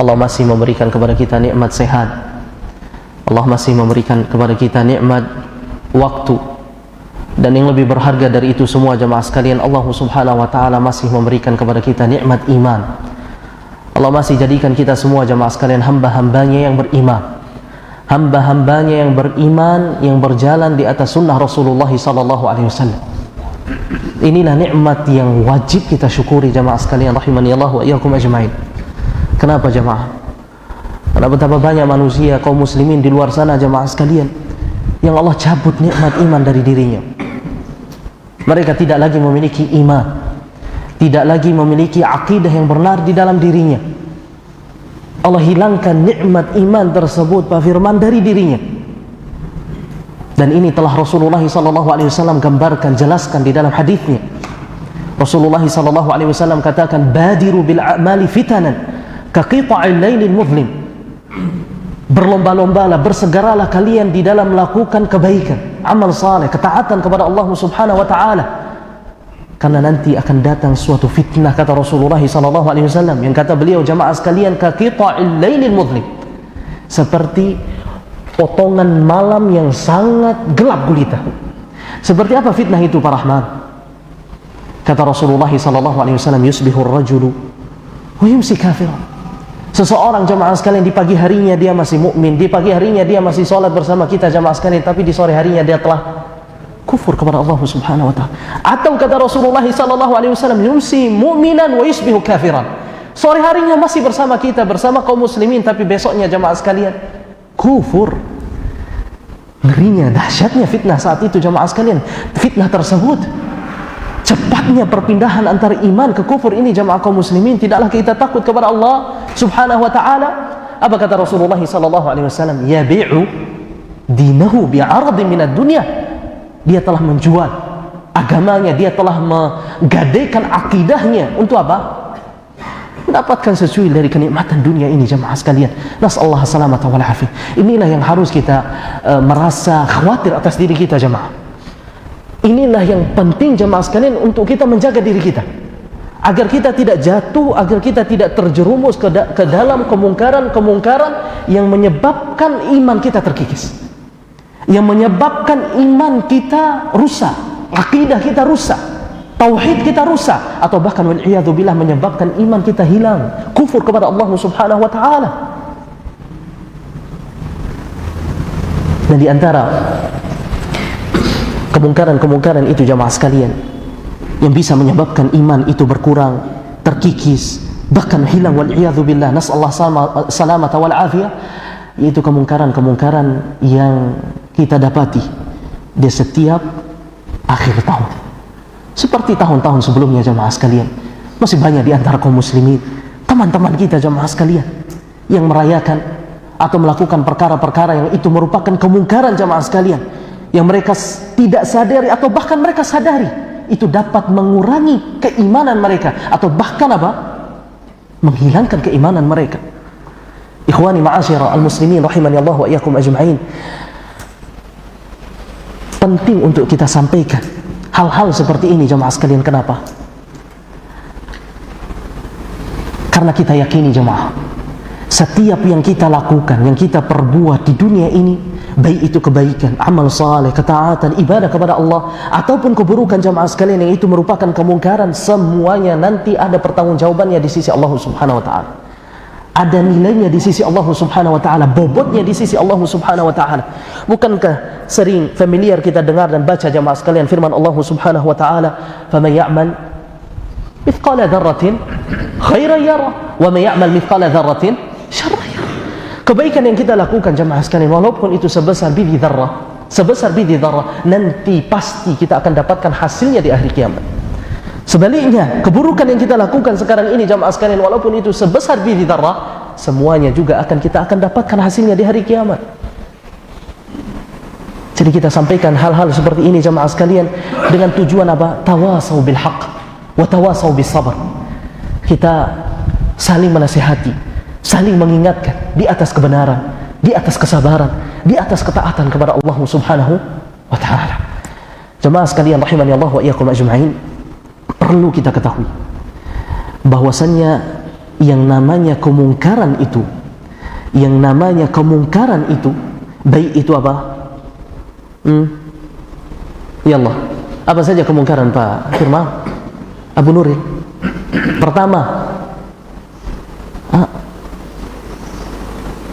Allah masih memberikan kepada kita nikmat sehat. Allah masih memberikan kepada kita nikmat waktu. Dan yang lebih berharga dari itu semua jemaah sekalian, Allah Subhanahu wa taala masih memberikan kepada kita nikmat iman. Allah masih jadikan kita semua jemaah sekalian hamba-hambanya yang beriman. Hamba-hambanya yang beriman, yang berjalan di atas sunnah Rasulullah sallallahu alaihi wasallam. Inilah nikmat yang wajib kita syukuri jemaah sekalian rahimani Allah wa iyyakum ajmain. Kenapa jemaah? Karena betapa banyak manusia kaum muslimin di luar sana jemaah sekalian yang Allah cabut nikmat iman dari dirinya. Mereka tidak lagi memiliki iman, tidak lagi memiliki akidah yang benar di dalam dirinya. Allah hilangkan nikmat iman tersebut, Pak Firman, dari dirinya. Dan ini telah Rasulullah SAW gambarkan, jelaskan di dalam hadisnya. Rasulullah SAW katakan, badiru bil a'mali fitanan ka qita'il lailil muzlim. Berlomba-lombalah, bersegeralah kalian di dalam melakukan kebaikan, amal saleh, ketaatan kepada Allah Subhanahu wa taala. Karena nanti akan datang suatu fitnah, kata Rasulullah SAW, yang kata beliau, jamaah sekalian, ka qita'il lailil muzlim, seperti potongan malam yang sangat gelap gulita. Seperti apa fitnah itu, Pak Rahman? Kata Rasulullah SAW, yusbihu ar-rajulu wa yumsi kafiran. Seseorang jamaah sekalian di pagi harinya dia masih mukmin, di pagi harinya dia masih sholat bersama kita jamaah sekalian, tapi di sore harinya dia telah kufur kepada Allah Subhanahu wa taala. Atau kata Rasulullah SAW, yumsi mu'minan wa yusbihu kafiran. Sore harinya masih bersama kita, bersama kaum muslimin, tapi besoknya jamaah sekalian kufur. Ngerinya, dahsyatnya fitnah saat itu jamaah sekalian. Fitnah tersebut, cepatnya perpindahan antara iman ke kufur ini jamaah kaum muslimin. Tidaklah kita takut kepada Allah Subhanahu wa taala. Apa kata Rasulullah SAW? Yabi'u dinahu bi'aradin minad dunya. Dia telah menjual agamanya, dia telah menggadaikan akidahnya untuk apa? Mendapatkan sesuai dari kenikmatan dunia ini jamaah sekalian. Nasallahu salamata wal afiyah. Inilah yang harus kita merasa khawatir atas diri kita jamaah. Inilah yang penting jamaah sekalian untuk kita menjaga diri kita, agar kita tidak jatuh, agar kita tidak terjerumus ke dalam kemungkaran-kemungkaran yang menyebabkan iman kita terkikis, yang menyebabkan iman kita rusak, akidah kita rusak, tauhid kita rusak, atau bahkan wal'iyadzubillah menyebabkan iman kita hilang, kufur kepada Allah Subhanahu wa taala. Dan di antara kemungkaran-kemungkaran itu jamaah sekalian yang bisa menyebabkan iman itu berkurang, terkikis, bahkan hilang wal'iyadzubillah, nas'allahu salamata wal afiyah, yaitu kemungkaran-kemungkaran yang kita dapati di setiap akhir tahun. Seperti tahun-tahun sebelumnya jamaah sekalian, masih banyak di antara kaum muslimin, teman-teman kita jamaah sekalian, yang merayakan atau melakukan perkara-perkara yang itu merupakan kemungkaran jamaah sekalian, yang mereka tidak sadari atau bahkan mereka sadari itu dapat mengurangi keimanan mereka, atau bahkan apa? Menghilangkan keimanan mereka. Ikhwani ma'asyira al-muslimin rahimani Allah wa iyyakum ajma'in. Penting untuk kita sampaikan hal-hal seperti ini jamaah sekalian. Kenapa? Karena kita yakini jamaah, setiap yang kita lakukan, yang kita perbuat di dunia ini, baik itu kebaikan, amal saleh, ketaatan, ibadah kepada Allah, ataupun keburukan jamaah sekalian yang itu merupakan kemungkaran, semuanya nanti ada pertanggungjawabannya di sisi Allah Subhanahu wa taala. Ada nilainya di sisi Allah Subhanahu wa taala, bobotnya di sisi Allah Subhanahu wa taala. Bukankah sering familiar kita dengar dan baca jamaah sekalian firman Allah Subhanahu wa taala, "Faman ya'mal mithqala dzarratin khairan yara, wa man ya'mal mithqala dzarratin syarran yara." Kebaikan yang kita lakukan jamaah sekalian, walaupun itu sebesar biji dzarrah, nanti pasti kita akan dapatkan hasilnya di akhir kiamat. Sebaliknya, keburukan yang kita lakukan sekarang ini jamaah sekalian, walaupun itu sebesar biji dzarrah, semuanya juga kita akan dapatkan hasilnya di hari kiamat. Jadi kita sampaikan hal-hal seperti ini jamaah sekalian dengan tujuan apa? Tawasau bil haqq wa tawasau bis sabr. Kita saling menasihati, saling mengingatkan di atas kebenaran, di atas kesabaran, di atas ketaatan kepada Allah Subhanahu wa taala. Jemaah sekalian rahimani Allah wa iyyakum ajma'in, perlu kita ketahui bahwasannya yang namanya kemungkaran itu, baik itu apa? Ya Allah, apa saja kemungkaran Pak Firman? Abu Nuril. Pertama,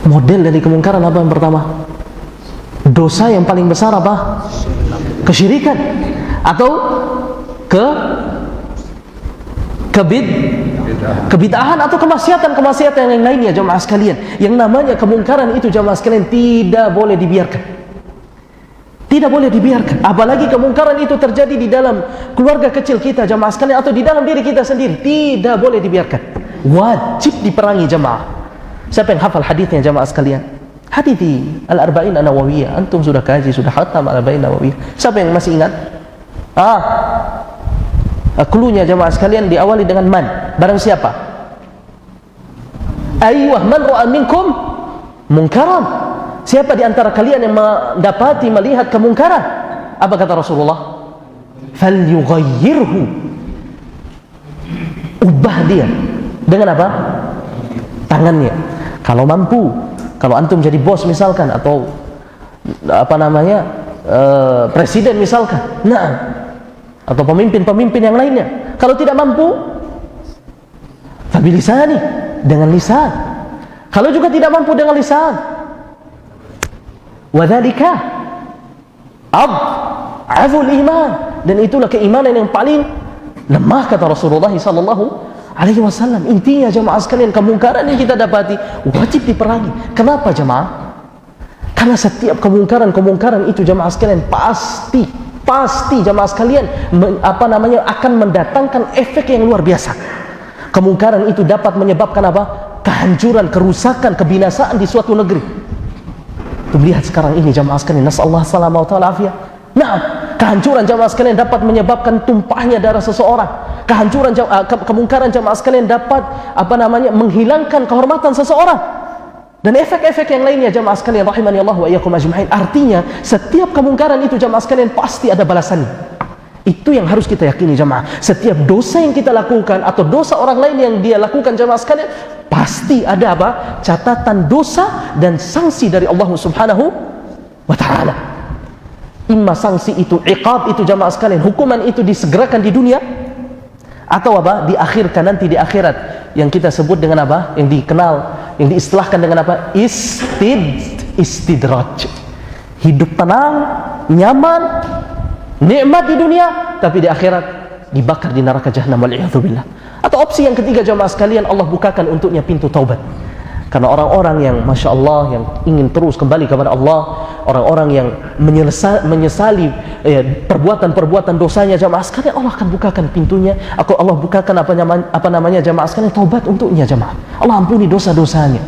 model dari kemungkaran apa yang pertama? Dosa yang paling besar apa? Kesyirikan atau kebid'ahan atau kemaksiatan yang lainnya jemaah sekalian. Yang namanya kemungkaran itu jemaah sekalian tidak boleh dibiarkan. Tidak boleh dibiarkan. Apalagi kemungkaran itu terjadi di dalam keluarga kecil kita jemaah sekalian atau di dalam diri kita sendiri, tidak boleh dibiarkan. Wajib diperangi jemaah. Siapa yang hafal hadisnya jemaah sekalian? Hadis Al-Arba'in An-Nawawiyah. Antum sudah kaji, sudah khatam Al-Arba'in An-Nawawiyah. Siapa yang masih ingat? Klunya jemaah sekalian diawali dengan man. Barang siapa? Ayyuh man ra'a minkum munkaran. Siapa di antara kalian yang mendapati melihat kemungkaran? Apa kata Rasulullah? Falyughayyirhu. Ubah dia dengan apa? Tangannya. Kalau mampu. Kalau antum jadi bos misalkan atau presiden misalkan. Nah, atau pemimpin-pemimpin yang lainnya. Kalau tidak mampu, fabilisani, dengan lisan. Kalau juga tidak mampu dengan lisan, wadzalika adhaful iman, dan itulah keimanan yang paling lemah kata Rasulullah sallallahu alaihi wasallam. Intinya jemaah sekalian, kemungkaran yang kita dapati wajib diperangi. Kenapa jemaah? Karena setiap kemungkaran itu jemaah sekalian pasti jemaah sekalian akan mendatangkan efek yang luar biasa. Kemungkaran itu dapat menyebabkan apa? Kehancuran, kerusakan, kebinasaan di suatu negeri. Tuh lihat sekarang ini jemaah sekalian, nasallahu salamah wa afiyah. Nah, kehancuran jemaah sekalian dapat menyebabkan tumpahnya darah seseorang. Kemungkaran jemaah sekalian dapat menghilangkan kehormatan seseorang. Dan efek-efek yang lainnya jemaah sekalian rahimani Allah wa iyyakum ajma'in. Artinya setiap kemungkaran itu jemaah sekalian pasti ada balasannya. Itu yang harus kita yakini jemaah. Setiap dosa yang kita lakukan atau dosa orang lain yang dia lakukan jemaah sekalian, pasti ada apa? Catatan dosa dan sanksi dari Allah Subhanahu wa taala. Imma sanksi itu, iqab itu jemaah sekalian, hukuman itu disegerakan di dunia, atau apa? Diakhirkan nanti di akhirat, yang kita sebut dengan apa? Yang dikenal, yang diistilahkan dengan apa? Istidraj. Hidup tenang, nyaman, nikmat di dunia, tapi di akhirat dibakar di neraka jahanam wal'iyadzubillah. Atau opsi yang ketiga jemaah sekalian, Allah bukakan untuknya pintu taubat. Karena orang-orang yang Masya Allah, yang ingin terus kembali kepada Allah, orang-orang yang menyesali perbuatan-perbuatan dosanya jamaah sekalian, Allah akan bukakan pintunya. Allah bukakan jamaah sekalian taubat untuknya jamaah. Allah ampuni dosa-dosanya.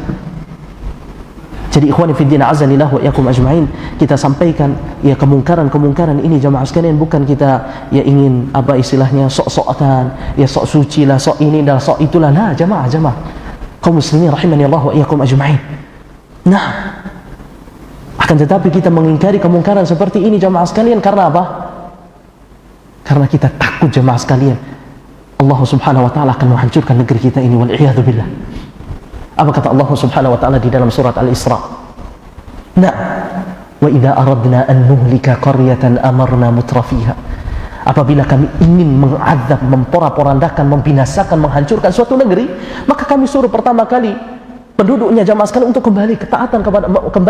Jadi ikhwani fiddin azanillah wa iyyakum ajma'in, kita sampaikan ya kemungkaran ini jamaah sekalian bukan kita ya ingin apa istilahnya sok-sokan, ya sok suci lah, sok ini dan sok itulah. Nah jamaah kaum muslimin rahimani Allah wa iyyakum ajma'in. Nah, akan tetapi kita mengingkari kemungkaran seperti ini jamaah sekalian karena apa? Karena kita takut jamaah sekalian, Allah Subhanahu wa taala akan menghancurkan negeri kita ini wal iyad billah. Apa kata Allah Subhanahu wa taala di dalam surat Al-Isra? Nah, wa idza aradna an nuhlika qaryatan amarna mutrafiha. Apabila kami ingin mengazab, memporak-porandakan, membinasakan, menghancurkan suatu negeri, maka kami suruh pertama kali penduduknya jamaah sekalian untuk kembali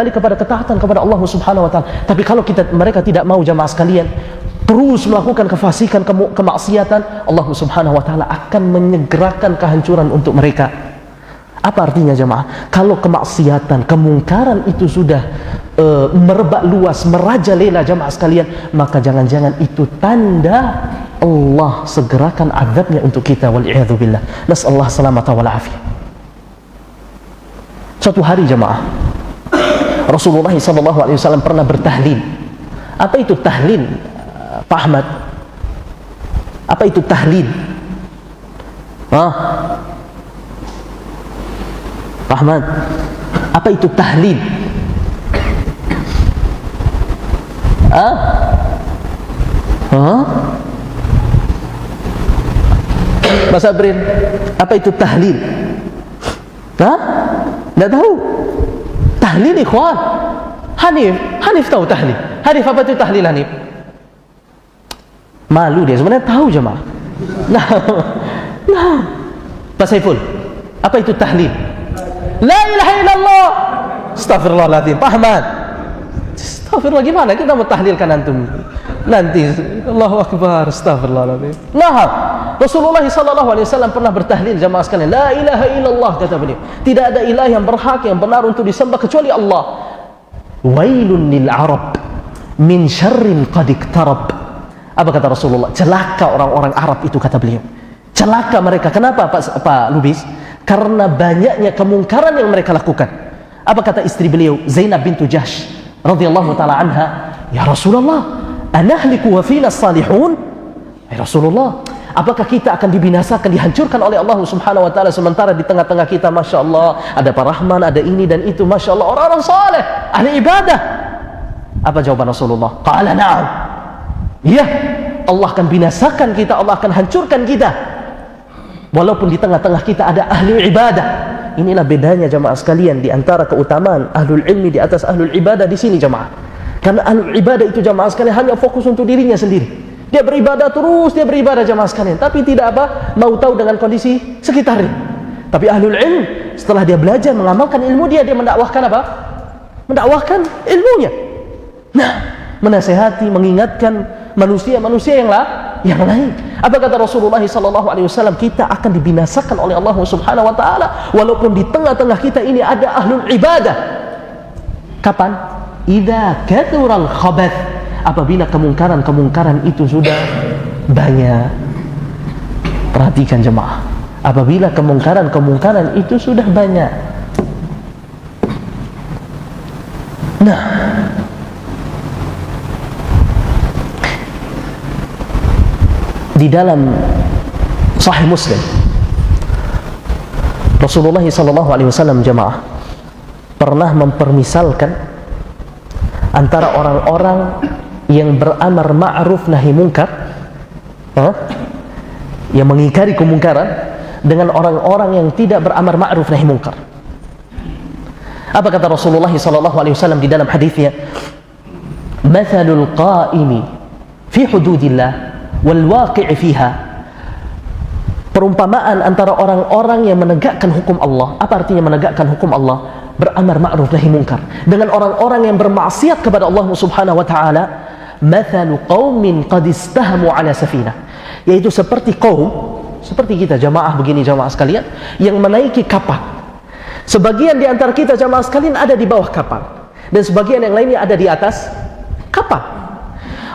kepada ketaatan kepada Allah Subhanahu wa taala. Tapi kalau mereka tidak mau jamaah sekalian terus melakukan kefasikan, kemaksiatan, Allah Subhanahu wa taala akan menyegerakan kehancuran untuk mereka. Apa artinya jamaah? Kalau kemaksiatan, kemungkaran itu sudah merebak luas, merajalela jamaah sekalian, maka jangan-jangan itu tanda Allah segerakan azabnya untuk kita wal'iyadzu billah. Nas'allahu salamata wal afiyah. Suatu hari jamaah, Rasulullah SAW pernah bertahlil. Apa itu tahlil, Pak Ahmad? Apa itu tahlil? Pak Ahmad, apa itu tahlil? Mas Abrin, apa itu tahlil? Hah? Tidak tahu. Tahlil ikhwan. Hanif tahu tahlil. Hanif apa itu tahlil Hanif? Malu dia sebenarnya tahu jemaah. Nah. Pak Saiful, apa itu tahlil? La ilaha illallah. Astagfirullahaladzim. Pak Ahmad. Astagfirullah, gimana kita mau tahlilkan antum? Nanti Allahu Akbar, astagfirullahaladzim. Nah, Rasulullah SAW pernah bertahlil jamaah sekalian. La ilaha illallah, kata beliau. Tidak ada ilah yang berhak, yang benar untuk disembah kecuali Allah. Wailun lil Arab min syarrin qad iktarab. Apa kata Rasulullah? Celaka orang-orang Arab itu, kata beliau. Celaka mereka. Kenapa Pak Lubis? Karena banyaknya kemungkaran yang mereka lakukan. Apa kata istri beliau, Zainab bintu Jahsh radhiyallahu taala anha? Ya Rasulullah, anahliku wa fina salihun? Ya Rasulullah, apakah kita akan dibinasakan, dihancurkan oleh Allah Subhanahu wa taala sementara di tengah-tengah kita Masya Allah ada Pak Rahman, ada ini dan itu, Masya Allah, orang-orang saleh, ahli ibadah. Apa jawaban Rasulullah? Qala na'am. Ya, Allah akan binasakan kita, Allah akan hancurkan kita walaupun di tengah-tengah kita ada ahli ibadah. Inilah bedanya jamaah sekalian di antara keutamaan ahlul ilmi di atas ahlul ibadah di sini jamaah. Karena ahlul ibadah itu jamaah sekalian hanya fokus untuk dirinya sendiri. Dia beribadah terus, dia beribadah jamaah sekalian, tapi tidak mau tahu dengan kondisi sekitarnya. Tapi ahlul ilm, setelah dia belajar mengamalkan ilmu dia mendakwahkan apa? Mendakwahkan ilmunya. Nah, menasihati, mengingatkan manusia-manusia yang lain. Apa kata Rasulullah SAW? Kita akan dibinasakan oleh Allah Subhanahu wa taala walaupun di tengah-tengah kita ini ada ahlul ibadah. Kapan? Idza kathural khabath. Apabila kemungkaran itu sudah banyak. Perhatikan jemaah. Apabila kemungkaran itu sudah banyak. Nah, di dalam Sahih Muslim, Rasulullah SAW jemaah pernah mempermisalkan antara orang-orang yang beramar ma'ruf nahi munkar, yang mengingkari kemungkaran, dengan orang-orang yang tidak beramar ma'ruf nahi munkar. Apa kata Rasulullah SAW di dalam hadisnya? Mathalul qa'imi fi hududillah wal waqi'i fiha. Perumpamaan antara orang-orang yang menegakkan hukum Allah. Apa artinya menegakkan hukum Allah? Beramar ma'ruf nahi munkar, dengan orang-orang yang bermaksiat kepada Allah Subhanahu wa taala. Mathalu qaumin qad istahamu ala safinah, yaitu seperti kaum, seperti kita jamaah begini jamaah sekalian, yang menaiki kapal. Sebagian di antara kita jamaah sekalian ada di bawah kapal dan sebagian yang lainnya ada di atas kapal.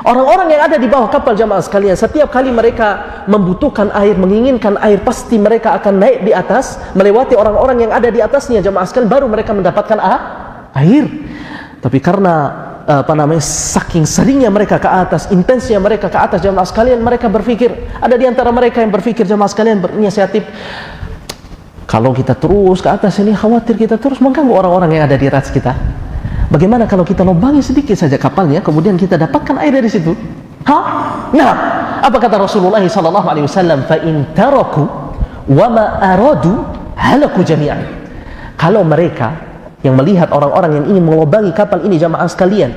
Orang-orang yang ada di bawah kapal jamaah sekalian, setiap kali mereka membutuhkan air, menginginkan air, pasti mereka akan naik di atas, melewati orang-orang yang ada di atasnya jamaah sekalian, baru mereka mendapatkan air. Tapi karena saking seringnya mereka ke atas, intensnya mereka ke atas jamaah sekalian, mereka berpikir, ada di antara mereka yang berpikir jamaah sekalian, berinisiatif, kalau kita terus ke atas ini khawatir kita terus mengganggu orang-orang yang ada di atas kita. Bagaimana kalau kita lubangi sedikit saja kapalnya, kemudian kita dapatkan air dari situ? Nah, apa kata Rasulullah SAW? Fa in taraku wa ma aradu halaku jami'an. Kalau mereka yang melihat orang-orang yang ingin melubangi kapal ini jamaah sekalian,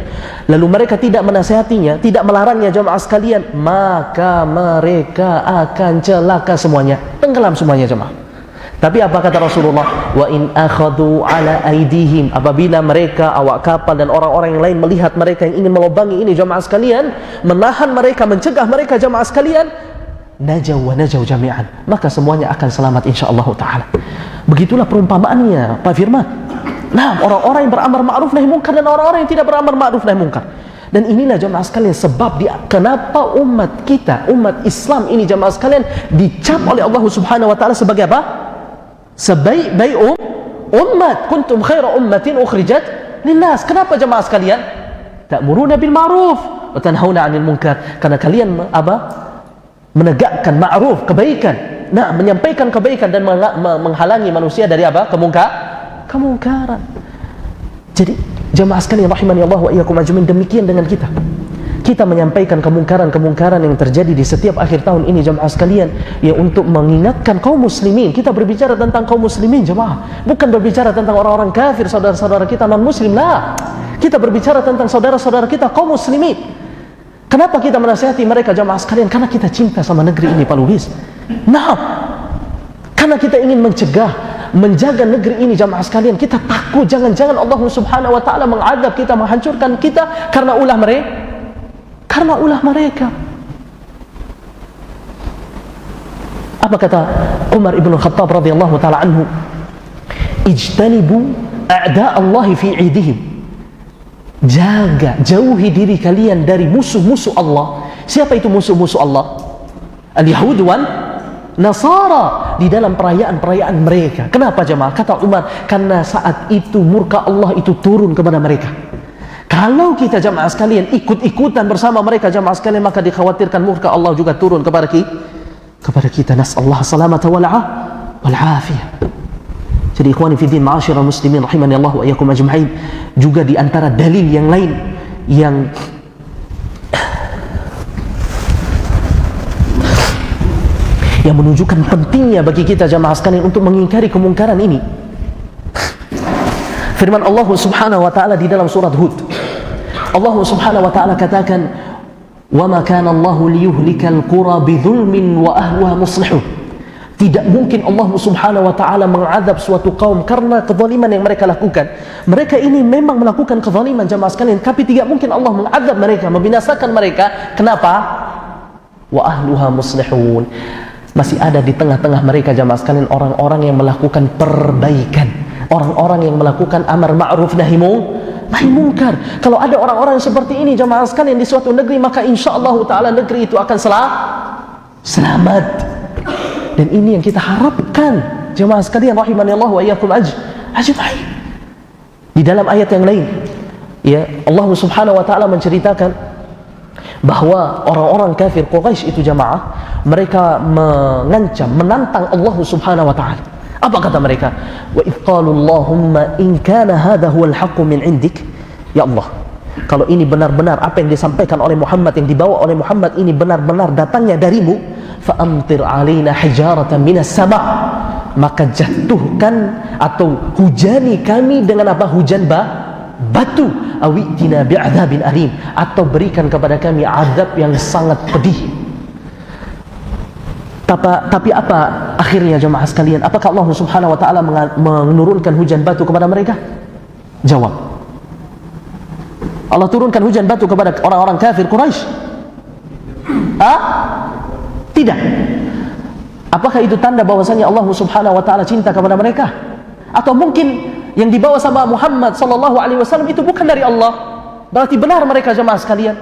lalu mereka tidak menasihatinya, tidak melarangnya jamaah sekalian, maka mereka akan celaka semuanya, tenggelam semuanya jamaah. Tapi apa kata Rasulullah? Wa in akhadhu ala aidihim, apabila mereka awak kapal dan orang-orang yang lain melihat mereka yang ingin melubangi ini jamaah sekalian, menahan mereka, mencegah mereka jamaah sekalian, najaw wa najaw jami'an, maka semuanya akan selamat insyaallah taala. Begitulah perumpamaannya Pak Firman. Nah, orang-orang yang beramar ma'ruf nahi munkar dan orang-orang yang tidak beramar ma'ruf nahi munkar. Dan inilah jamaah sekalian sebab kenapa umat kita, umat Islam ini jamaah sekalian dicap oleh Allah Subhanahu wa taala sebagai apa? Sebaik-baik umat. Kuntum khaira ummatin ukhrijat linnas. Kenapa jemaah sekalian? Ta'muruna bil ma'ruf wa tanhauna 'anil munkar. Karena kalian menegakkan ma'ruf, kebaikan. Nah, menyampaikan kebaikan dan menghalangi manusia dari apa? Kemungkaran. Jadi jemaah sekalian rahimani Allah wa iyyakum ajmain, demikian dengan kita. kita menyampaikan kemungkaran-kemungkaran yang terjadi di setiap akhir tahun ini jemaah sekalian, ya untuk mengingatkan kaum muslimin. Kita berbicara tentang kaum muslimin jemaah, bukan berbicara tentang orang-orang kafir, saudara-saudara kita non muslim. Lah, kita berbicara tentang saudara-saudara kita kaum muslimin. Kenapa kita menasihati mereka jemaah sekalian? Karena kita cinta sama negeri ini Pak Luis. Nah, karena kita ingin mencegah, menjaga negeri ini jamaah sekalian. Kita takut jangan-jangan Allah subhanahu wa ta'ala mengadab kita, menghancurkan kita karena ulah mereka. Apa kata Umar ibn Khattab radhiyallahu ta'ala anhu? Ijtanibu a'da Allah fi idihim. Jaga, jauhi diri kalian dari musuh-musuh Allah. Siapa itu musuh-musuh Allah? Al-Yahud wal Nasara, di dalam perayaan-perayaan mereka. Kenapa jemaah? Kata Umar, karena saat itu murka Allah itu turun kepada mereka. Kalau kita jemaah sekalian ikut-ikutan bersama mereka jemaah sekalian, maka dikhawatirkan murka Allah juga turun kepada kita. Nas'allahu salamata wal afiyah. Jadi ikhwani fi din, ma'asyiral muslimin rahimani Allah wa iyyakum ajma'in, juga di antara dalil yang lain yang menunjukkan pentingnya bagi kita jamaah sekalian untuk mengingkari kemungkaran ini. Firman Allah subhanahu wa ta'ala di dalam surat Hud. Allah subhanahu wa ta'ala katakan, "Wa ma kana Allah liyuhlikal qura bidzulmin wa ahluha muslihun." Tidak mungkin Allah subhanahu wa ta'ala mengadab suatu kaum karena kezaliman yang mereka lakukan. Mereka ini memang melakukan kezaliman jamaah sekalian, tapi tidak mungkin Allah mengadab mereka, membinasakan mereka. Kenapa? Wa ahluha muslihun. Masih ada di tengah-tengah mereka jamaah sekalian orang-orang yang melakukan perbaikan, orang-orang yang melakukan amar ma'ruf nahi munkar. Kalau ada orang-orang seperti ini jamaah sekalian di suatu negeri, maka insyaallah taala negeri itu akan selamat. Dan ini yang kita harapkan jamaah sekalian rahimani Allah wa iyyakum ajma'in. Di dalam ayat yang lain, ya Allah subhanahu wa ta'ala menceritakan bahwa orang-orang kafir Quraisy itu jamaah, mereka mengancam, menantang Allah subhanahu wa ta'ala. Apa kata mereka? Wa idh qalu Allahumma in kana hadha huwal haqqu min indik. Ya Allah, kalau ini benar-benar apa yang disampaikan oleh Muhammad, yang dibawa oleh Muhammad ini benar-benar datangnya darimu, fa amtir alaina hijaratan minas sama', maka jatuhkan atau hujani kami dengan apa? Hujan batu, awitina bi'adzabin alim, atau berikan kepada kami azab yang sangat pedih. Tapi apa akhirnya jemaah sekalian? Apakah Allah subhanahu wa ta'ala menurunkan hujan batu kepada mereka? Jawab, Allah turunkan hujan batu kepada orang-orang kafir Quraisy? Tidak. Apakah itu tanda bahwasanya Allah subhanahu wa ta'ala cinta kepada mereka? Atau mungkin yang dibawa sama Muhammad sallallahu alaihi wasallam itu bukan dari Allah? Berarti benar mereka jemaah sekalian?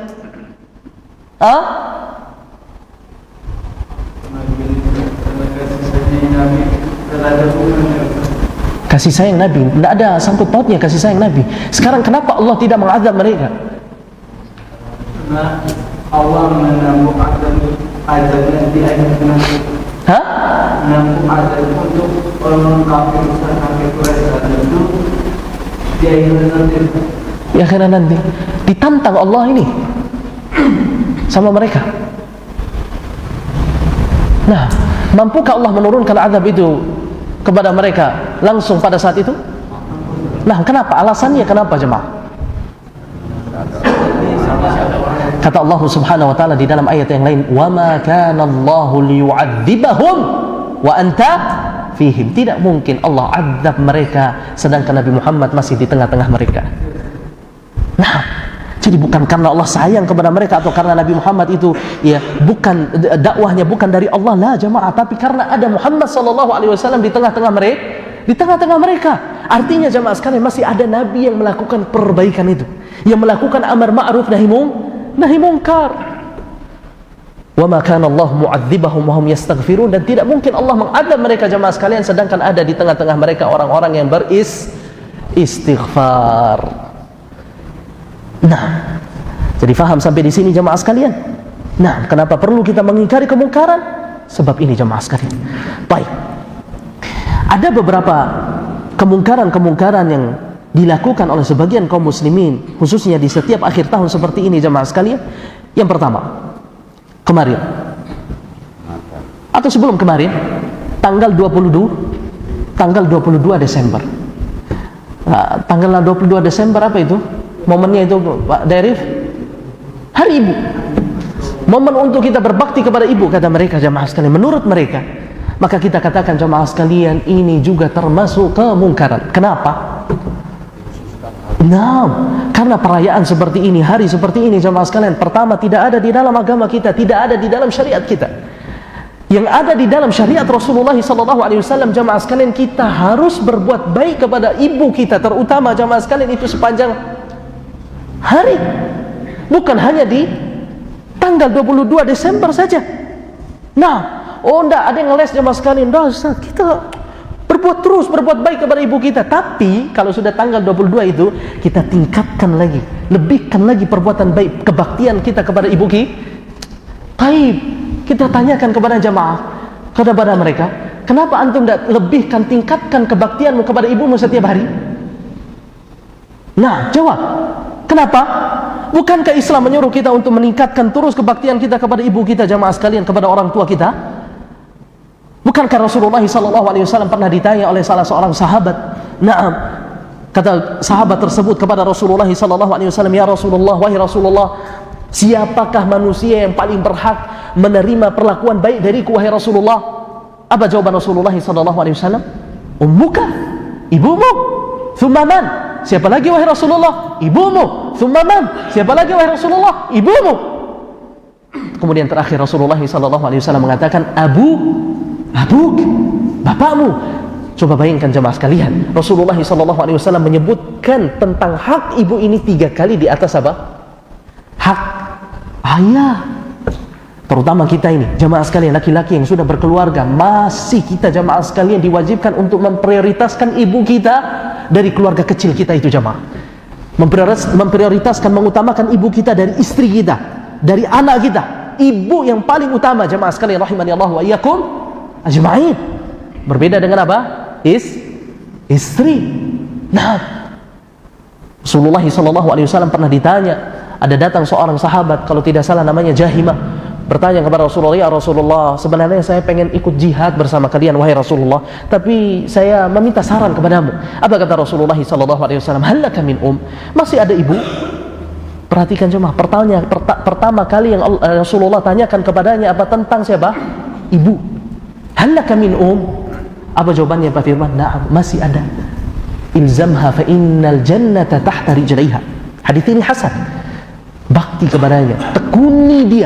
Kasih sayang Nabi, tidak ada sangkut pautnya kasih sayang Nabi. Sekarang kenapa Allah tidak mengazab mereka? Karena Allah menanggung azabnya di ayat nanti. Menanggung azab untuk orang kafir Quraisy itu di akhirat nanti. Di akhirat nanti ditantang Allah ini sama mereka. Nah, mampukah Allah menurunkan azab itu kepada mereka langsung pada saat itu? Nah, kenapa? Alasannya kenapa jemaah? Kata Allah subhanahu wa ta'ala di dalam ayat yang lain, wa ma kana Allahu liyu'adzibahum wa anta fihim. Tidak mungkin Allah azab mereka sedangkan Nabi Muhammad masih di tengah-tengah mereka. Nah, jadi bukan karena Allah sayang kepada mereka atau karena Nabi Muhammad itu ya bukan dakwahnya bukan dari Allah lah jemaah, tapi karena ada Muhammad sallallahu alaihi wasallam di tengah-tengah mereka. Artinya jemaah sekalian masih ada nabi yang melakukan perbaikan itu, yang melakukan amar ma'ruf nahi munkar. Wa ma kana Allah mu'adzibahum wa hum yastaghfirun, dan tidak mungkin Allah mengadab mereka jemaah sekalian sedangkan ada di tengah-tengah mereka orang-orang yang beristighfar. Nah, jadi faham sampai di sini jemaah sekalian? Nah, kenapa perlu kita mengingkari kemungkaran? Sebab ini jemaah sekalian. Baik. Ada beberapa kemungkaran-kemungkaran yang dilakukan oleh sebagian kaum muslimin, khususnya di setiap akhir tahun seperti ini jamaah sekalian. Yang pertama, kemarin atau sebelum kemarin, tanggal 22 Desember. Nah, tanggal 22 Desember apa itu? Momennya itu Pak Darif, Hari Ibu. Momen untuk kita berbakti kepada ibu, kata mereka jamaah sekalian. Menurut mereka, maka kita katakan jamaah sekalian, ini juga termasuk kemungkaran. Kenapa? Nah, karena perayaan seperti ini, hari seperti ini jamaah sekalian, pertama tidak ada di dalam agama kita, tidak ada di dalam syariat kita. Yang ada di dalam syariat Rasulullah SAW jamaah sekalian, kita harus berbuat baik kepada ibu kita, terutama jamaah sekalian itu sepanjang hari, bukan hanya di tanggal 22 Desember saja. Nah, enggak ada yang ngeles jamaah sekalian, Ustaz, kita berbuat baik kepada ibu kita. Tapi kalau sudah tanggal 22 itu, kita tingkatkan lagi, lebihkan lagi perbuatan baik, kebaktian kita kepada ibu kita. Baik, kita tanyakan kepada jamaah, kepada mereka, kenapa antum tidak lebihkan, tingkatkan kebaktianmu kepada ibumu setiap hari? Nah, jawab. Kenapa? Bukankah Islam menyuruh kita untuk meningkatkan terus kebaktian kita kepada ibu kita jamaah sekalian, kepada orang tua kita? Bukankah Rasulullah SAW pernah ditanya oleh salah seorang sahabat? Naam, kata sahabat tersebut kepada Rasulullah SAW, ya Rasulullah, wahai Rasulullah, siapakah manusia yang paling berhak menerima perlakuan baik dariku wahai Rasulullah? Apa jawaban Rasulullah SAW? Ummuka, ibumu. Thumma man? Siapa lagi wahai Rasulullah? Ibumu. Thumma man? Siapa lagi wahai Rasulullah? Ibumu. Kemudian terakhir Rasulullah SAW mengatakan abuk, bapakmu. Coba bayangkan jemaah sekalian, Rasulullah SAW menyebutkan tentang hak ibu ini 3 kali di atas apa? Hak ayah. Terutama kita ini jamaah sekalian, laki-laki yang sudah berkeluarga, masih kita jamaah sekalian diwajibkan untuk memprioritaskan ibu kita dari keluarga kecil kita itu jamaah. Memprioritaskan, mengutamakan ibu kita dari istri kita, dari anak kita. Ibu yang paling utama jamaah sekalian, rahimani Allah wa iyyakum ajma'in. Berbeda dengan apa? Istri. Nah, Rasulullah SAW pernah ditanya, ada datang seorang sahabat, kalau tidak salah namanya Jahimah, bertanya kepada Rasulullah, ya Rasulullah, sebenarnya saya pengen ikut jihad bersama kalian wahai Rasulullah, tapi saya meminta saran kepadamu. Apa kata Rasulullah SAW? Halaka min masih ada ibu? Perhatikan jemaah, pertama kali yang Rasulullah tanyakan kepadanya apa? Tentang siapa? Ibu. Halaka min apa jawabannya Pak Firman? Na'am, masih ada. Ilzamha fa innal jannata tahta rijlaiha. Hadis ini hasan. Bakti kepadanya, tekuni dia.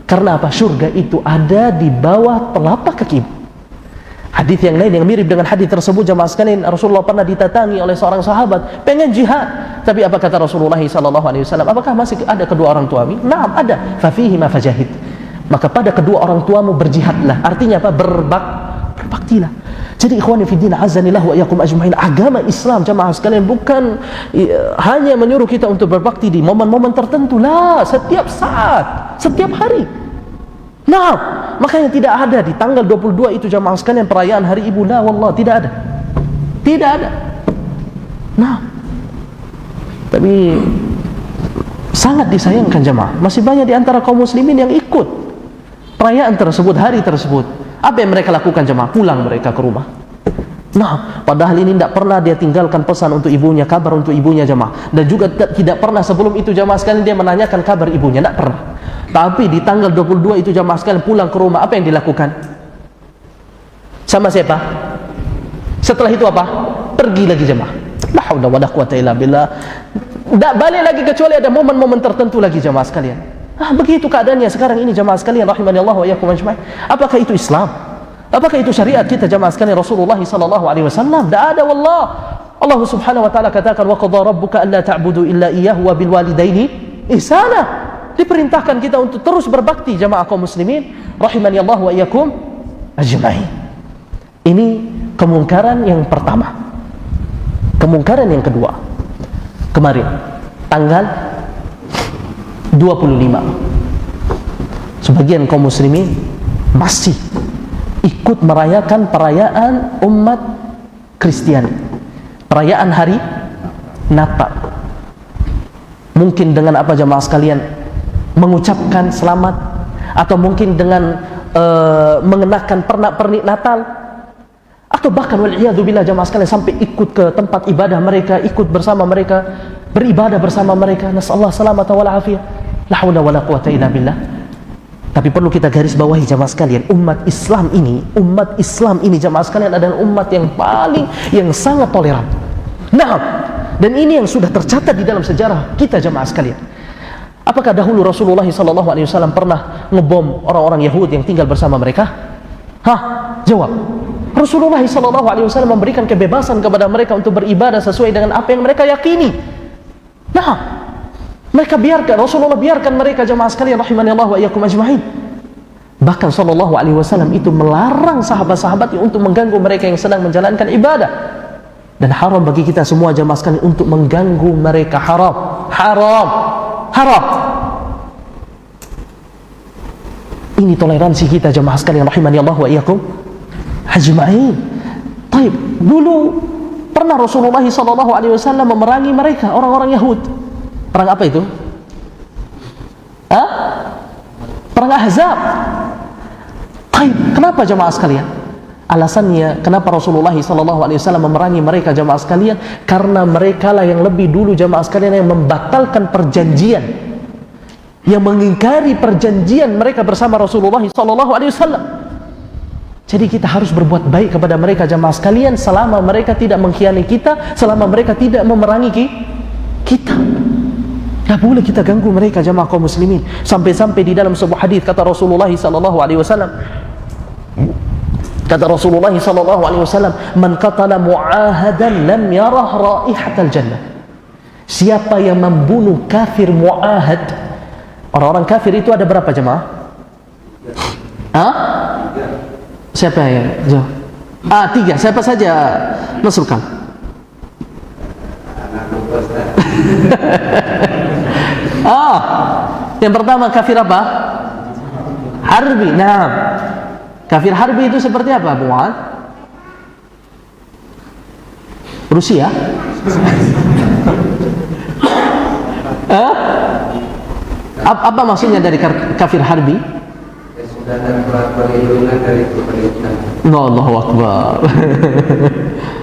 Karena apa? Surga itu ada di bawah telapak kaki. Hadis yang lain yang mirip dengan hadis tersebut jamaah sekalian, Rasulullah pernah ditatangi oleh seorang sahabat, pengen jihad. Tapi apa kata Rasulullah SAW? Apakah masih ada kedua orang tuamu? Naam, ada. Fafihi ma fajahid. Maka pada kedua orang tuamu berjihadlah. Artinya apa? Berbaktilah. Jadi ikhwani fiddin azanillah wa iyyakum ajma'in, agama Islam jamaah sekalian bukan hanya menyuruh kita untuk berbakti di momen-momen tertentu lah, setiap saat, setiap hari. Nah, makanya tidak ada di tanggal 22 itu jamaah sekalian perayaan hari ibu. La wallah, tidak ada. Tidak ada. Nah, tapi sangat disayangkan jamaah, masih banyak di antara kaum muslimin yang ikut perayaan tersebut, hari tersebut. Apa yang mereka lakukan jemaah? Pulang mereka ke rumah. Nah, padahal ini tidak pernah dia tinggalkan pesan untuk ibunya, kabar untuk ibunya jemaah. Dan juga tidak pernah sebelum itu jemaah sekalian dia menanyakan kabar ibunya, tidak pernah. Tapi di tanggal 22 itu jemaah sekalian pulang ke rumah, apa yang dilakukan? Sama siapa? Setelah itu apa? Pergi lagi jemaah. La haula wala quwata illa billah. Tidak balik lagi kecuali ada momen-momen tertentu lagi jemaah sekalian. Begitu keadaannya sekarang ini jamaah sekalian, rahimani Allah wa iyyakum ajma'in. Apakah itu Islam? Apakah itu syariat kita jamaah sekalian Rasulullah SAW? Tidak ada wallah. Allah Subhanahu wa taala katakan, wa qadha rabbuka alla ta'budu illa iyyahu wa bil walidaini ihsana. Diperintahkan kita untuk terus berbakti jamaah kaum muslimin, rahimani Allah wa iyyakum ajma'in. Ini kemungkaran yang pertama. Kemungkaran yang kedua, kemarin tanggal 25, sebagian kaum muslimin masih ikut merayakan perayaan umat Kristiani, perayaan hari Natal. Mungkin dengan apa jamaah sekalian? Mengucapkan selamat, atau mungkin dengan mengenakan pernak-pernik Natal, atau bahkan wal'iyadzubillah jamaah sekalian sampai ikut ke tempat ibadah mereka, ikut bersama mereka, beribadah bersama mereka. Nasallahu salamata wal afiyah. La haula wala quwata illa billah. Tapi perlu kita garis bawahi jamaah sekalian, umat Islam ini jamaah sekalian adalah umat yang sangat toleran. Nah, dan ini yang sudah tercatat di dalam sejarah kita jamaah sekalian. Apakah dahulu Rasulullah SAW pernah ngebom orang-orang Yahudi yang tinggal bersama mereka? Jawab. Rasulullah SAW memberikan kebebasan kepada mereka untuk beribadah sesuai dengan apa yang mereka yakini. Nah, Rasulullah biarkan mereka jamaah sekalian rahimani Allah wa iyyakum ajma'in. Bahkan sallallahu alaihi wasallam itu melarang sahabat-sahabatnya untuk mengganggu mereka yang sedang menjalankan ibadah. Dan haram bagi kita semua jamaah sekalian untuk mengganggu mereka. Haram. Ini toleransi kita jamaah sekalian rahimani Allah wa iyyakum ajma'in. Taib, dulu pernah Rasulullah sallallahu alaihi wasallam memerangi mereka, orang-orang Yahudi. Perang apa itu? Perang Ahzab. Kenapa jamaah sekalian? Alasannya kenapa Rasulullah SAW memerangi mereka jamaah sekalian? Karena mereka lah yang lebih dulu jamaah sekalian yang membatalkan perjanjian, yang mengingkari perjanjian mereka bersama Rasulullah SAW. Jadi kita harus berbuat baik kepada mereka jamaah sekalian selama mereka tidak mengkhianati kita, selama mereka tidak memerangi kita. Tidak boleh kita ganggu mereka jamaah kaum muslimin. Sampai-sampai di dalam sebuah hadis kata Rasulullah SAW, man qatala mu'ahadan lam yarah raihatal jannah. Siapa yang membunuh kafir mu'ahad, orang-orang kafir itu ada berapa jemaah? Siapa yang jawab? 3. Siapa saja masukkan? Yang pertama kafir apa? Harbi. Nah, kafir harbi itu seperti apa, Mu'ad? Rusia? Apa maksudnya dari kafir harbi? Sudah dapat perlindungan dari pemerintah. Allahu Akbar.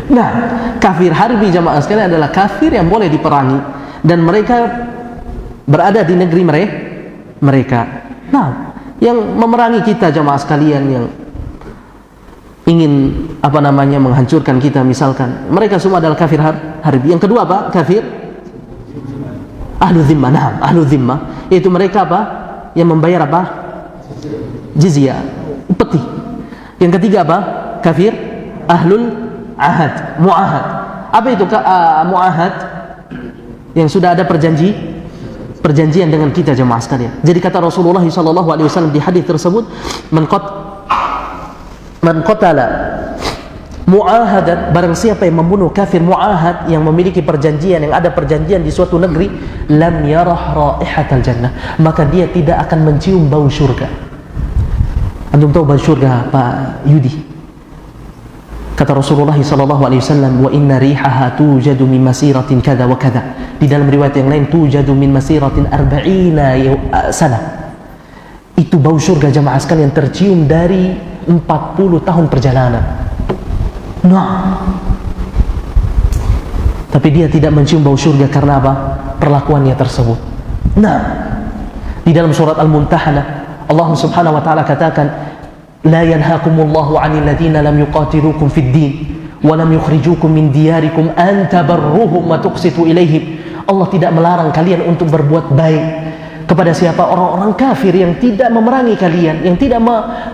Nah, kafir harbi jamaah sekalian adalah kafir yang boleh diperangi dan mereka berada di negeri mereka. Nah, yang memerangi kita jamaah sekalian, yang ingin menghancurkan kita misalkan, mereka semua adalah kafir harbi. Yang kedua apa? Kafir ahlu zimmah. Nah, ahlu zimmah yaitu mereka apa? Yang membayar apa? Jizyah, upeti. Yang ketiga apa? Kafir ahlul ahad, mu'ahad. Apa itu mu'ahad? Yang sudah ada perjanjian dengan kita jemaah sekalian. Jadi kata Rasulullah SAW di hadis tersebut, man qatala mu'ahadan, barang siapa yang membunuh kafir mu'ahad yang memiliki perjanjian, yang ada perjanjian di suatu negeri, lam yarah raihatal jannah, maka dia tidak akan mencium bau surga. Antum tahu bau surga Pak Yudi? Kata Rasulullah SAW, wa inna rihaha tujadu min masiratin kada wa kada. Di dalam riwayat yang lain, tujadu min masiratin 40 sana. Itu bau surga jamaah sekalian tercium dari 40 tahun perjalanan. Nah, tapi dia tidak mencium bau surga karena apa? Perlakuannya tersebut. Nah, di dalam surat Al-Mumtahanah Allah subhanahu wa ta'ala katakan, la yanhakumullahu 'anil ladzina lam yuqatilukum fid din wa lam yukhrijukum min diyarikum an tabarruhum wa tuqsitu ilaihim. Allah tidak melarang kalian untuk berbuat baik kepada siapa? Orang-orang kafir yang tidak memerangi kalian, yang tidak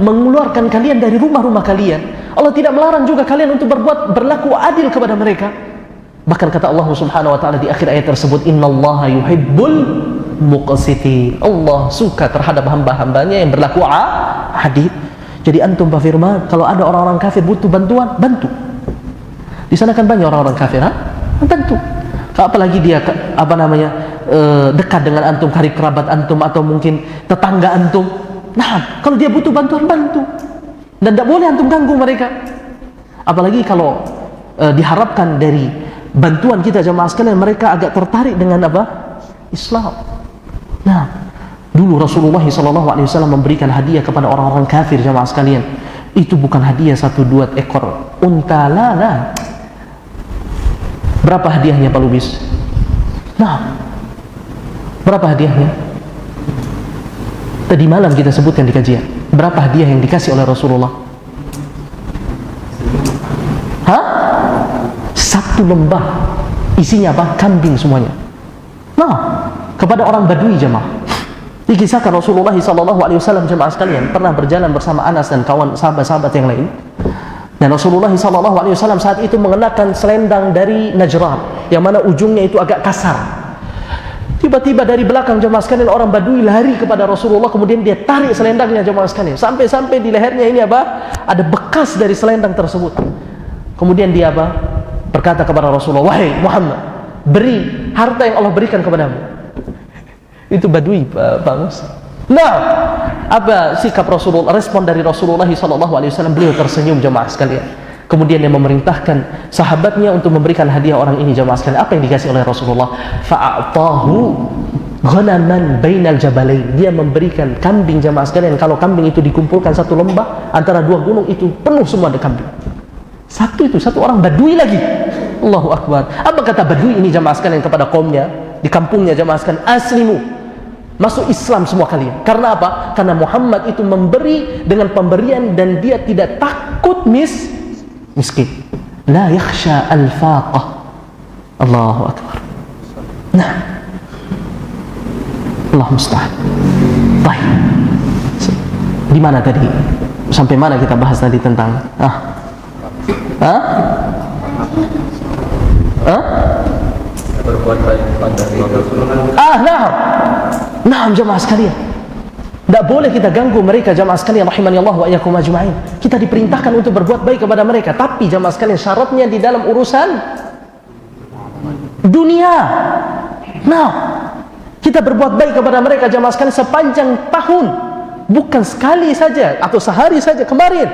mengeluarkan kalian dari rumah-rumah kalian. Allah tidak melarang juga kalian untuk berlaku adil kepada mereka. Bahkan kata Allah subhanahu wa ta'ala di akhir ayat tersebut, innallaha yuhibbul muqsitin. Allah suka terhadap hamba-hambanya yang berlaku adil. Jadi antum Pak Firman, kalau ada orang-orang kafir butuh bantuan, bantu. Di sana kan banyak orang-orang kafir, bantu. Apalagi dia dekat dengan antum, karib kerabat antum atau mungkin tetangga antum. Nah, kalau dia butuh bantuan, bantu. Dan tidak boleh antum ganggu mereka. Apalagi kalau diharapkan dari bantuan kita jemaah sekalian, mereka agak tertarik dengan apa? Islam. Nah, dulu Rasulullah SAW memberikan hadiah kepada orang-orang kafir jemaah sekalian. Itu bukan hadiah 1-2 ekor unta, lah. Berapa hadiahnya Pak Lubis? Nah, berapa hadiahnya? Tadi malam kita sebutkan di kajian. Berapa hadiah yang dikasih oleh Rasulullah? Hah? 1 lembah. Isinya apa? Kambing semuanya. Nah, kepada orang Badui jemaah. Dikisahkan Rasulullah SAW jemaah sekalian pernah berjalan bersama Anas dan kawan sahabat-sahabat yang lain. Dan Rasulullah SAW saat itu mengenakan selendang dari Najran, yang mana ujungnya itu agak kasar. Tiba-tiba dari belakang jemaah sekalian orang Badui lari kepada Rasulullah, kemudian dia tarik selendangnya jemaah sekalian, sampai-sampai di lehernya ini apa? Ada bekas dari selendang tersebut. Kemudian dia apa? Berkata kepada Rasulullah, wahai Muhammad, beri harta yang Allah berikan kepadamu. Itu Badui, Pak Mus. Nah, apa sikap Rasulullah, respon dari Rasulullah SAW? Beliau tersenyum jemaah sekalian. Kemudian dia memerintahkan sahabatnya untuk memberikan hadiah orang ini jemaah sekalian. Apa yang dikasih oleh Rasulullah? Fa'atahu ghanaman bainal jabalain. Dia memberikan kambing jemaah sekalian. Kalau kambing itu dikumpulkan 1 lembah antara 2 gunung, itu penuh semua ada kambing. Satu orang Badui lagi. Allahu Akbar. Apa kata Badui ini jemaah sekalian kepada kaumnya di kampungnya jemaah sekalian? Aslimu, masuk Islam semua kalian. Karena apa? Karena Muhammad itu memberi dengan pemberian dan dia tidak takut miskin. La yakhsha al-faqah. Allahu Akbar. Nah, Allah musta'an. Baik. Di mana tadi? Sampai mana kita bahas tadi tentang berbuat baik pada Rasulullah. Nah, jemaah sekalian, tidak boleh kita ganggu mereka jemaah sekalian rahimani Allah wa iyyakum ajma'in. Kita diperintahkan untuk berbuat baik kepada mereka, tapi jemaah sekalian syaratnya di dalam urusan dunia. Nah, kita berbuat baik kepada mereka jemaah sekalian sepanjang tahun, bukan sekali saja atau sehari saja kemarin.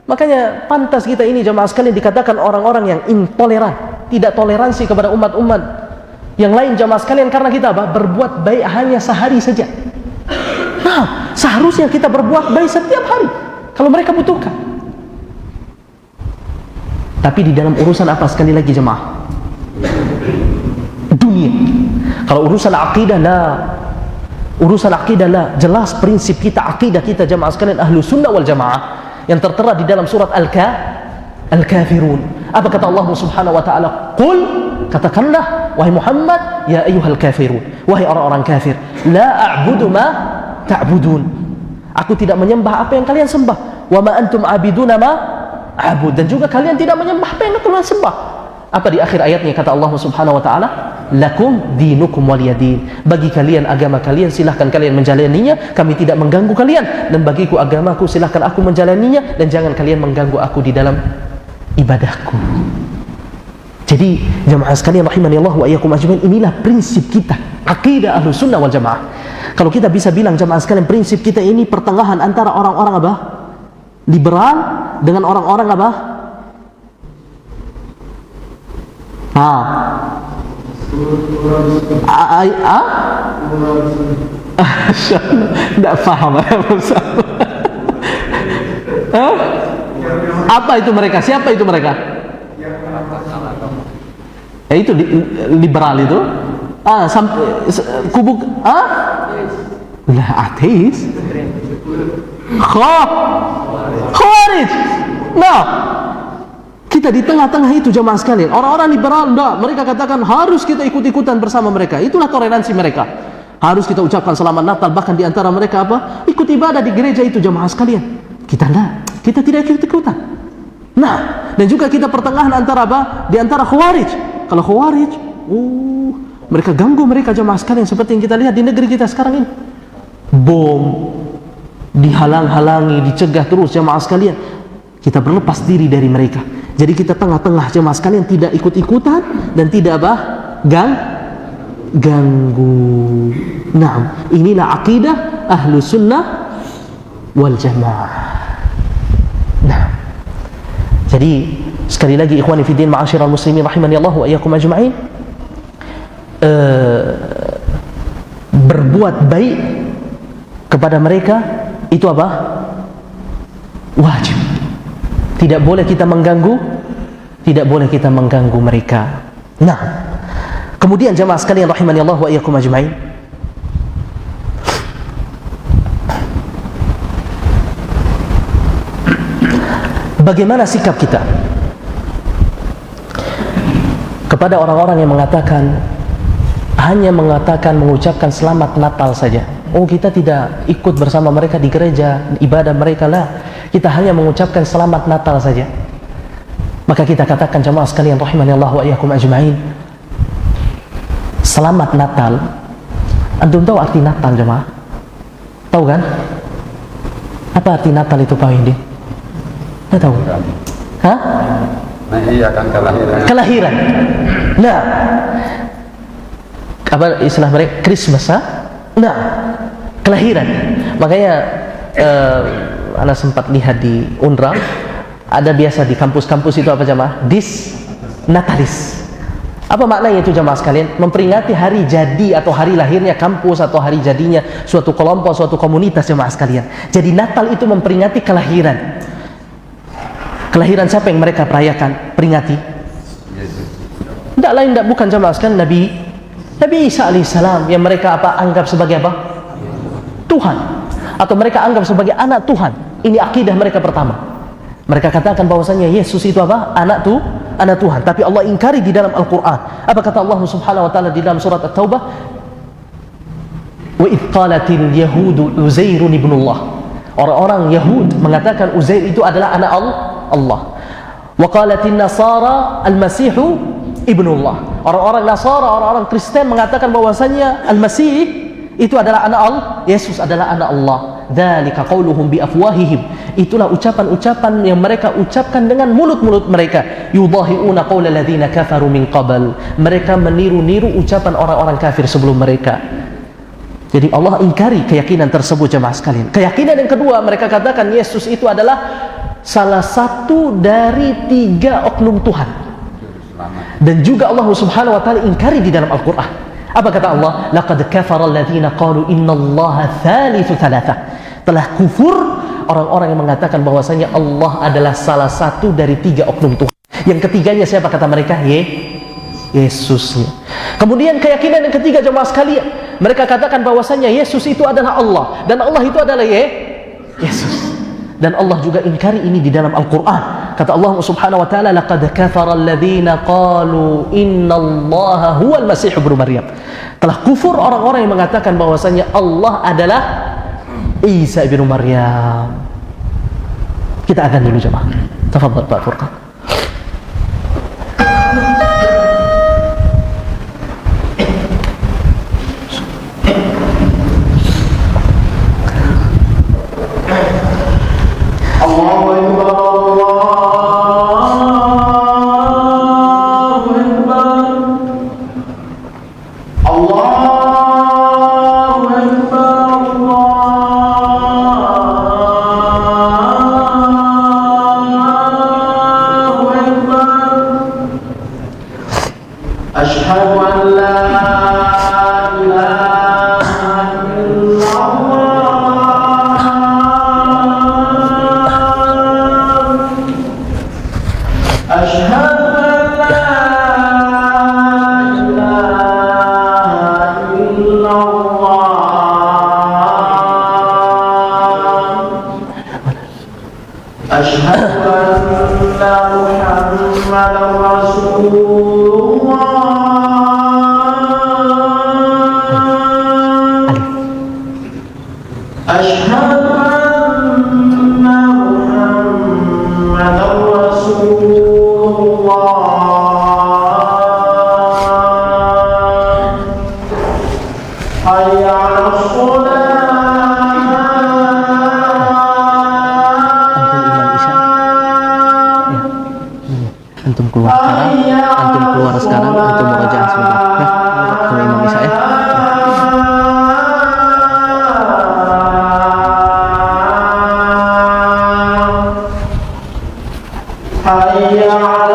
Makanya pantas kita ini jemaah sekalian dikatakan orang-orang yang intoleran, tidak toleransi kepada umat-umat yang lain jemaah sekalian, karena kita apa? Berbuat baik hanya sehari saja. Nah, seharusnya kita berbuat baik setiap hari kalau mereka butuhkan. Tapi di dalam urusan apa sekali lagi jemaah? Dunia. Kalau urusan akidah lah, urusan akidah lah, jelas prinsip kita, akidah kita jemaah sekalian ahlu sunnah wal jamaah yang tertera di dalam surat Al-Kafirun. Apa kata Allah Subhanahu wa taala? Qul, katakanlah wahai Muhammad, ya ayyuhal kafirun, wahai orang-orang kafir, la a'budu ma ta'budun. Aku tidak menyembah apa yang kalian sembah. Wa ma antum abiduna ma a'bud. Dan juga kalian tidak menyembah apa yang kalian sembah. Apa di akhir ayatnya kata Allah Subhanahu wa taala? Lakum dinukum waliyadin. Bagi kalian agama kalian, silahkan kalian menjalaninya, kami tidak mengganggu kalian. Dan bagiku agamaku, silahkan aku menjalaninya, dan jangan kalian mengganggu aku di dalam ibadahku. Jadi jemaah sekalian rahimani Allah wa iyyakum ajmain, inilah prinsip kita, akidah ahlu sunnah wal jamaah. Kalau kita bisa bilang jemaah sekalian, prinsip kita ini pertengahan antara orang-orang apa? Liberal dengan orang-orang apa? Tidak paham apa itu mereka? Siapa itu mereka? Itu liberal itu. Sampai kubu lah ateis. Khawarij. Nah, kita di tengah-tengah itu jemaah sekalian. Orang-orang liberal enggak, mereka katakan harus kita ikut-ikutan bersama mereka. Itulah toleransi mereka. Harus kita ucapkan selamat Natal, bahkan di antara mereka apa? Ikut ibadah di gereja itu jemaah sekalian. Kita enggak, kita tidak ikut-ikutan. Nah, dan juga kita pertengahan antara apa? Di antara Khawarij. Kalau Khawarij, mereka ganggu mereka jemaah sekalian, seperti yang kita lihat di negeri kita sekarang ini. Bom, dihalang-halangi, dicegah terus jemaah sekalian. Kita berlepas diri dari mereka. Jadi kita tengah-tengah jemaah sekalian, tidak ikut-ikutan dan tidak apa? Ganggu. Nah, inilah akidah ahlu sunnah wal jamaah. Nah, jadi sekali lagi ikhwani fiddin ma'asyiral muslimin rahimani Allah wa iyyakum ajma'in, berbuat baik kepada mereka itu apa? Wajib. Tidak boleh kita mengganggu, tidak boleh kita mengganggu mereka. Nah, kemudian jamaah sekalian rahimani Allah wa iyyakum ajma'in, bagaimana sikap kita kepada orang-orang yang hanya mengatakan mengucapkan selamat Natal saja. Oh, kita tidak ikut bersama mereka di gereja, ibadah mereka lah. Kita hanya mengucapkan selamat Natal saja. Maka kita katakan jamaah sekalian rahimani Allah wa iyyakum ajma'in, selamat Natal. Antum tahu arti Natal jemaah? Tahu kan? Apa arti Natal itu Pak Windy? Tidak tahu? Hah? Mengiyakan kelahiran. Kelahiran. Nah, apa istilah mereka? Christmas, ha? Nah, kelahiran. Makanya Anda sempat lihat di Unra, ada biasa di kampus-kampus itu apa jemaah? Disnatalis. Apa maknanya itu jemaah sekalian? Memperingati hari jadi atau hari lahirnya kampus atau hari jadinya suatu kelompok, suatu komunitas jemaah sekalian. Jadi Natal itu memperingati kelahiran. Kelahiran siapa yang mereka perayakan, peringati? Tidak lain, tidak bukan jemaah sekalian, Nabi Isa alaihissalam, yang mereka anggap sebagai apa? Tuhan, atau mereka anggap sebagai anak Tuhan. Ini akidah mereka pertama. Mereka katakan bahwasanya Yesus itu apa? Anak Tuhan. Tapi Allah ingkari di dalam Al-Quran. Apa kata Allah subhanahu wa ta'ala di dalam surat At-Taubah? Wa idh qalatil yahudu Uzairun ibnullah. Orang-orang Yahud mengatakan Uzair itu adalah anak Allah. Wa qalatin nasara al-masihu ibnullah. Orang-orang Nasara, orang-orang Kristen mengatakan bahwasanya Al-Masih itu adalah anak Allah, Yesus adalah anak Allah. Dzalika qauluhum bi afwahihim. Itulah ucapan-ucapan yang mereka ucapkan dengan mulut-mulut mereka. Yudhahiuna qaulal ladzina kafaru min qabl. Mereka meniru-niru ucapan orang-orang kafir sebelum mereka. Jadi Allah ingkari keyakinan tersebut jemaah sekalian. Keyakinan yang kedua, mereka katakan Yesus itu adalah salah satu dari 3 oknum Tuhan. Dan juga Allah subhanahu wa ta'ala ingkari di dalam Al-Quran. Apa kata Allah? Laqad kafara alladhina qalu innallaha thalithu thalatha. Telah kufur orang-orang yang mengatakan bahwasanya Allah adalah salah satu dari 3 oknum Tuhan. Yang ketiganya siapa kata mereka? Yesusnya. Kemudian keyakinan yang ketiga jemaah sekalian, mereka katakan bahwasanya Yesus itu adalah Allah dan Allah itu adalah Yesus. Dan Allah juga ingkari ini di dalam Al-Quran. Kata Allah subhanahu wa ta'ala, laqad kafara alladhina qalu innallaha huwal masih ibnu Maryam. Telah kufur orang-orang yang mengatakan bahwasanya Allah adalah Isa ibnu Maryam. Kita adzan dulu jemaah. Tafadhal Pak Furqan. Hayya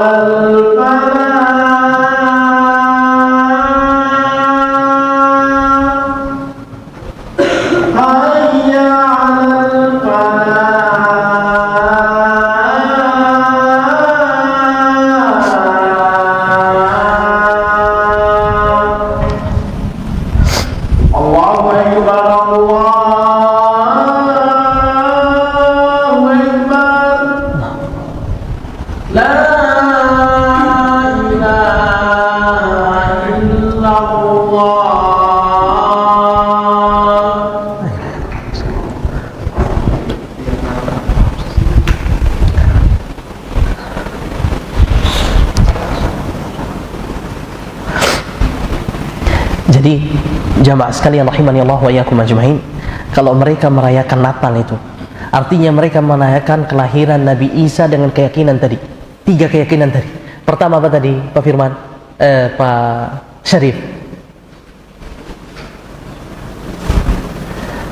Jadi jamaah sekalian rahimani Allah wa iyyakum ajmain, kalau mereka merayakan Natal itu artinya mereka merayakan kelahiran Nabi Isa dengan keyakinan tadi, 3 keyakinan tadi. Pertama apa tadi Pak Firman? Pak Syarif.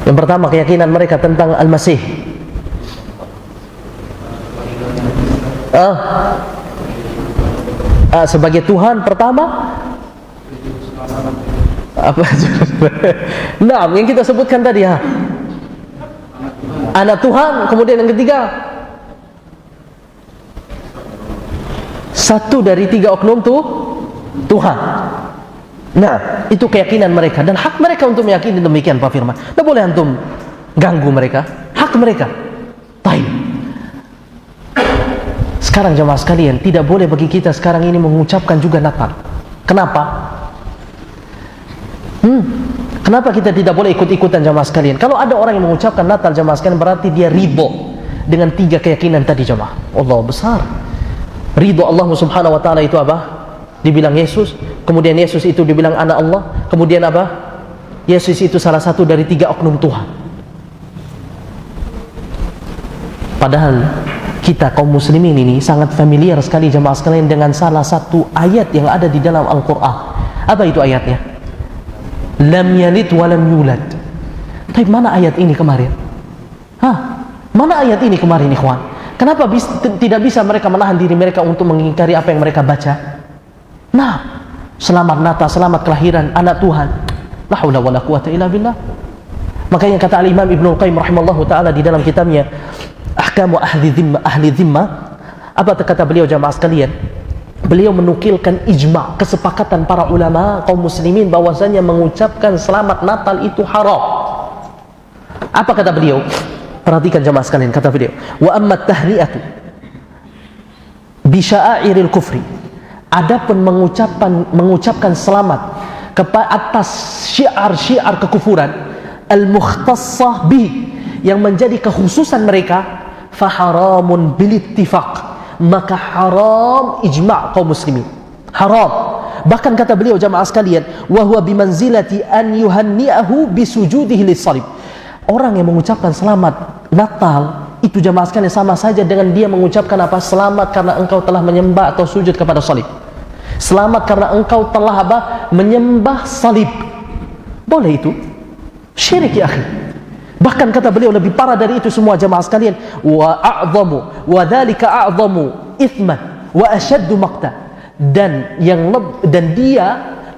Yang pertama keyakinan mereka tentang Al-Masih. Sebagai Tuhan pertama apa? Nah, yang kita sebutkan tadi anak Tuhan. Kemudian yang ketiga, satu dari 3 oknum Tuhan. Nah, itu keyakinan mereka dan hak mereka untuk meyakini demikian Pak Firman. Tidak boleh antum ganggu mereka, hak mereka. Baik. Sekarang jemaah sekalian, tidak boleh bagi kita sekarang ini mengucapkan juga Natal. Kenapa? Kenapa kita tidak boleh ikut-ikutan jemaah sekalian? Kalau ada orang yang mengucapkan Natal jemaah sekalian, berarti dia ridho dengan 3 keyakinan tadi jemaah. Allah besar. Ridho Allah subhanahu wa ta'ala itu apa? Dibilang Yesus, kemudian Yesus itu dibilang anak Allah, kemudian apa? Yesus itu salah satu dari 3 oknum Tuhan. Padahal kita kaum muslimin ini sangat familiar sekali jemaah sekalian dengan salah satu ayat yang ada di dalam Al-Quran. Apa itu ayatnya? Lam yalid wa lam yulad. Tapi mana ayat ini kemarin? Mana ayat ini kemarin ikhwan? Kenapa tidak bisa mereka menahan diri mereka untuk mengingkari apa yang mereka baca? Nah, selamat Natal, selamat kelahiran anak Tuhan. La haula wala quwata illa billah. Makanya kata Al-Imam Ibnu Qayyim rahimallahu taala di dalam kitabnya Ahkamu Ahli Dhimmah, apa kata beliau jamaah sekalian? Beliau menukilkan ijma', kesepakatan para ulama kaum muslimin bahwasanya mengucapkan selamat Natal itu haram. Apa kata beliau? Perhatikan jamaah sekalian, kata beliau, wa amma tahni'atu bi sya'airil kufri. Adapun mengucapkan selamat atas syiar-syiar kekufuran al-mukhtassah bi, yang menjadi kekhususan mereka, faharamun bil ittifaq, maka haram ijma' kaum muslimin, haram. Bahkan kata beliau jamaah sekalian, wa huwa bimanzilati an yuhanni'ahu bisujudihi lis-salib. Orang yang mengucapkan selamat Natal itu jamaah sekalian sama saja dengan dia mengucapkan apa? Selamat karena engkau telah menyembah atau sujud kepada salib. Selamat karena engkau telah apa? Menyembah salib. Boleh itu? Syirik ya akhi. Bahkan kata beliau lebih parah dari itu semua jamaah sekalian, wa a'zamu wa dzalika a'zamu ithman wa ashaddu maqta, dan dia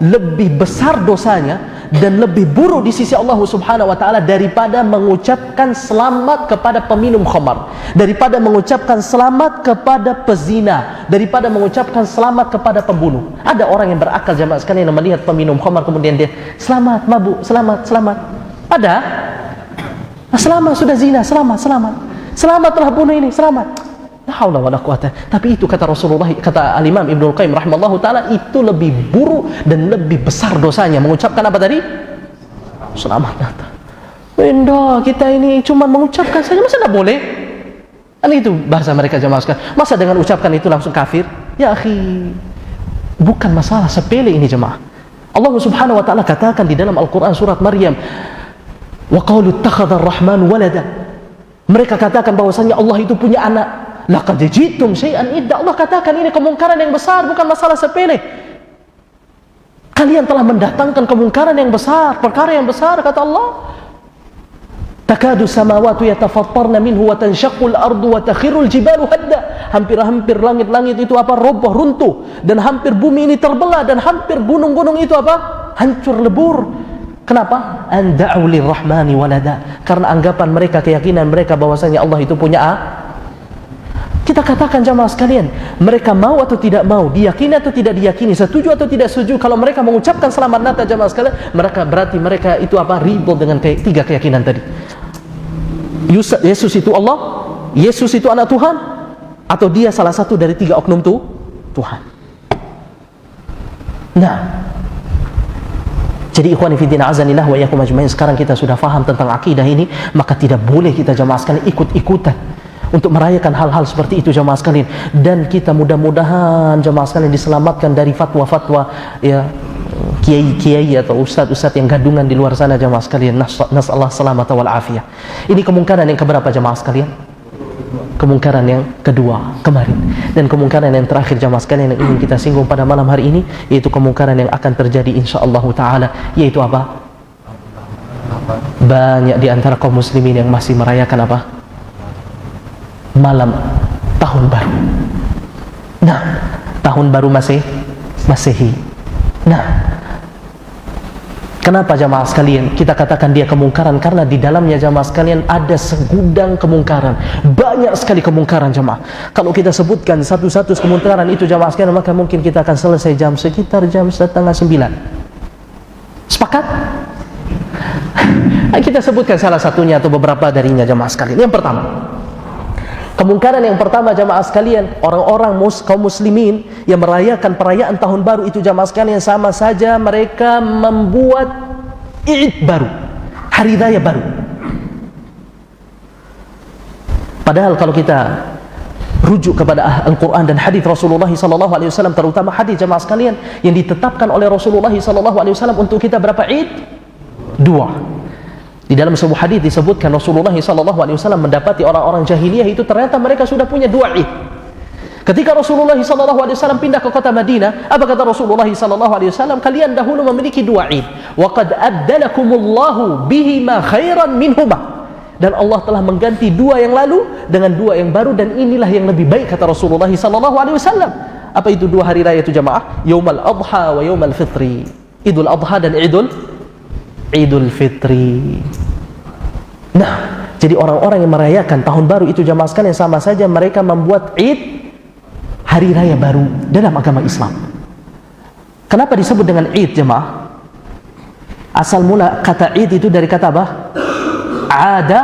lebih besar dosanya dan lebih buruk di sisi Allah subhanahu wa ta'ala daripada mengucapkan selamat kepada peminum khamar, daripada mengucapkan selamat kepada pezina, daripada mengucapkan selamat kepada pembunuh. Ada orang yang berakal jamaah sekalian yang melihat peminum khamar kemudian dia selamat mabuk, selamat. Ada selamat sudah zina, selamat telah bunuh ini, selamat. La haula wala quwata. Tapi itu kata Rasulullah, kata Al-Imam Ibnu Qayyim rahimallahu taala, itu lebih buruk dan lebih besar dosanya mengucapkan apa tadi? Selamat Natal. Indah, kita ini cuma mengucapkan saja, masa tidak boleh? Kan itu bahasa mereka jamaah sekalian. Masa dengan ucapkan itu langsung kafir? Ya akhi, bukan masalah sepele ini jemaah. Allah subhanahu wa ta'ala katakan di dalam Al-Quran surat Maryam, wa qalu ittakhadha ar-rahman walada. Mereka katakan bahwasanya Allah itu punya anak. Laqad ji'tum syai'an idda. Allah katakan ini kemungkaran yang besar, bukan masalah sepele. Kalian telah mendatangkan kemungkaran yang besar, perkara yang besar, kata Allah. Takadu samawati yatafattarna minhu wa tanshaqqul ardu wa takhirul jibalu hadda. Hampir-hampir langit-langit itu apa? Roboh, runtuh, dan hampir bumi ini terbelah, dan hampir gunung-gunung itu apa? Hancur lebur. Kenapa? An da'u lirrahmani walada. Karena anggapan mereka, keyakinan mereka bahwasanya Allah itu punya Kita katakan jamaah sekalian, mereka mau atau tidak mau, diyakini atau tidak diyakini, setuju atau tidak setuju, kalau mereka mengucapkan selamat Natal jamaah sekalian, berarti mereka itu apa? Ridho dengan 3 keyakinan tadi. Yesus itu Allah, Yesus itu anak Tuhan, atau dia salah satu dari 3 oknum Tuhan. Nah, jadi ikhwani fiddin azanillah wa iyyakum ajmain, sekarang kita sudah faham tentang akidah ini, maka tidak boleh kita jamaah sekalian ikut-ikutan untuk merayakan hal-hal seperti itu jamaah sekalian. Dan kita mudah-mudahan jamaah sekalian diselamatkan dari fatwa-fatwa ya kiai-kiai atau ustadz-ustadz yang gadungan di luar sana jamaah sekalian. Nasallahu salamata wal afiyah. Ini kemungkaran yang keberapa jamaah sekalian? Kemungkaran yang kedua kemarin. Dan kemungkaran yang terakhir jamaah sekalian yang ingin kita singgung pada malam hari ini, yaitu kemungkaran yang akan terjadi insyaallah taala, yaitu apa? Banyak di antara kaum muslimin yang masih merayakan apa? Malam tahun baru. Nah, tahun baru Masehi. Nah, kenapa jamaah sekalian kita katakan dia kemungkaran? Karena di dalamnya jamaah sekalian ada segudang kemungkaran, banyak sekali kemungkaran jamaah. Kalau kita sebutkan satu-satu kemungkaran itu jamaah sekalian, maka mungkin kita akan selesai sekitar jam 8:30. Sepakat? Kita sebutkan salah satunya atau beberapa darinya jamaah sekalian. Yang pertama, kemungkaran yang pertama jamaah sekalian, orang-orang kaum muslimin yang merayakan perayaan tahun baru itu jamaah sekalian, sama saja mereka membuat Id baru, hari raya baru. Padahal kalau kita rujuk kepada Al-Quran dan hadis Rasulullah SAW, terutama hadis jamaah sekalian yang ditetapkan oleh Rasulullah SAW untuk kita berapa Id? 2. Di dalam sebuah hadis disebutkan Rasulullah SAW mendapati orang-orang jahiliyah itu ternyata mereka sudah punya 2 Id. Ketika Rasulullah SAW pindah ke kota Madinah, apa kata Rasulullah SAW? Kalian dahulu memiliki 2 Id. Wa qad abdalakumullahu bihima khairan minhuma. Dan Allah telah mengganti 2 yang lalu dengan 2 yang baru, dan inilah yang lebih baik kata Rasulullah SAW. Apa itu 2 hari raya itu jamaah? Yaumal Adha wa Yaumal Fitri. Idul Adha dan Idul Fitri. Nah, jadi orang-orang yang merayakan tahun baru itu jamaah sekalian, sama saja mereka membuat Id, hari raya baru dalam agama Islam. Kenapa disebut dengan Id jamaah? Asal mula kata Id itu dari kata apa? Ada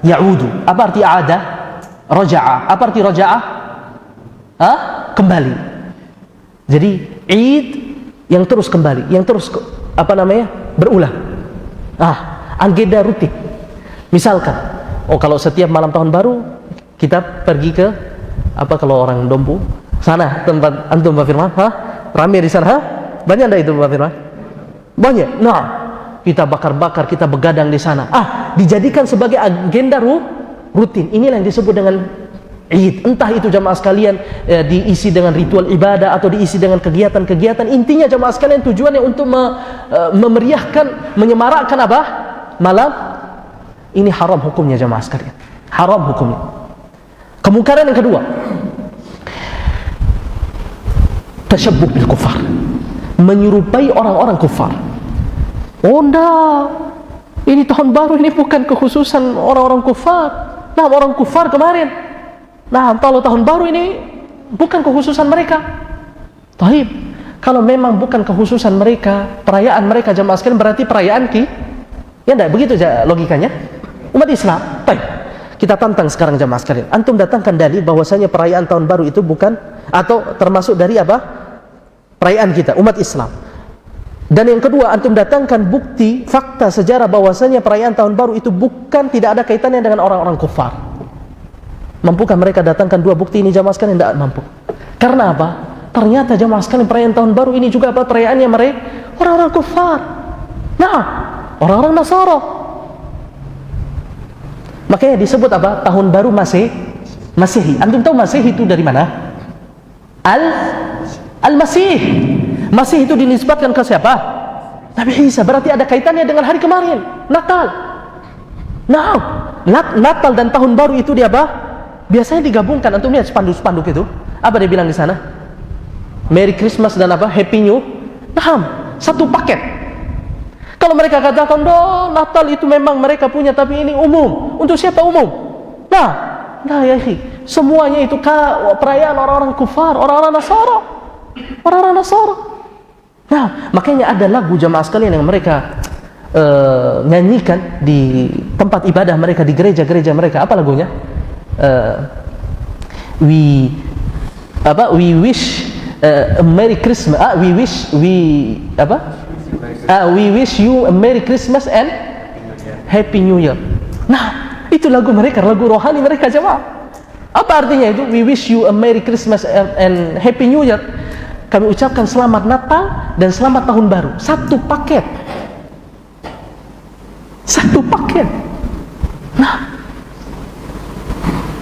ya'udu. Apa arti ada? Raja'a. Apa arti raja'a? Kembali. Jadi Id yang terus kembali, yang terus berulang. Agenda rutin. Misalkan, kalau setiap malam tahun baru kita pergi ke kalau orang Dompu sana, tempat antum Pak Firman, ramai di sana, banyak enggak itu Pak Firman? Banyak. Nah, kita bakar-bakar, kita begadang di sana. Dijadikan sebagai agenda rutin. Inilah yang disebut dengan Id. Entah itu jamaah sekalian diisi dengan ritual ibadah atau diisi dengan kegiatan-kegiatan. Intinya jamaah sekalian tujuannya untuk memeriahkan, menyemarakkan apa? Malam. Ini haram hukumnya jamaah sekalian. Haram hukumnya. Kemungkaran yang kedua, tasyabbuh bil kufar, menyerupai orang-orang kufar. Enggak, ini tahun baru ini bukan kekhususan orang-orang kufar. Nah, orang kufar kemarin. Nah, kalau tahun baru ini bukan kekhususan mereka. Taib. Kalau memang bukan kekhususan mereka, perayaan mereka jamaah sekalian, berarti perayaan ya enggak begitu logikanya? Umat Islam. Baik. Kita tantang sekarang jamaah sekalian. Antum datangkan dalil bahwasanya perayaan tahun baru itu bukan atau termasuk dari apa? Perayaan kita, umat Islam. Dan yang kedua, antum datangkan bukti, fakta, sejarah bahwasanya perayaan tahun baru itu tidak ada kaitannya dengan orang-orang kufar. Mampukah mereka datangkan 2 bukti ini jamaah sekalian? Tidak mampu. Karena apa? Ternyata jamaah sekalian perayaan tahun baru ini juga apa? Perayaannya mereka orang-orang kufar. Nah, orang-orang Nasara. Makanya disebut apa? Tahun baru Masehi. Antum tahu Masehi itu dari mana? Al-Masih. Masih itu dinisbatkan ke siapa? Nabi Isa. Berarti ada kaitannya dengan hari kemarin, Natal. Nah, Natal dan tahun baru itu dia apa? Biasanya digabungkan. Antum lihat spanduk-spanduk itu. Apa dia bilang di sana? Merry Christmas dan apa? Happy New. Nah, satu paket. Kalau mereka katakan, Natal itu memang mereka punya, tapi ini umum. Untuk siapa umum? Nah ya, semuanya itu perayaan orang-orang kufar, orang-orang Nasara. Orang-orang Nasara. Nah, makanya ada lagu jamaah sekalian yang mereka nyanyikan di tempat ibadah mereka, di gereja-gereja mereka. Apa lagunya? We wish a Merry Christmas. We wish you a Merry Christmas and Happy New Year. Nah, itu lagu mereka, lagu rohani mereka jemaah. Apa artinya itu? We wish you a Merry Christmas and Happy New Year. kami ucapkan selamat Natal dan selamat tahun baru. Satu paket. Nah,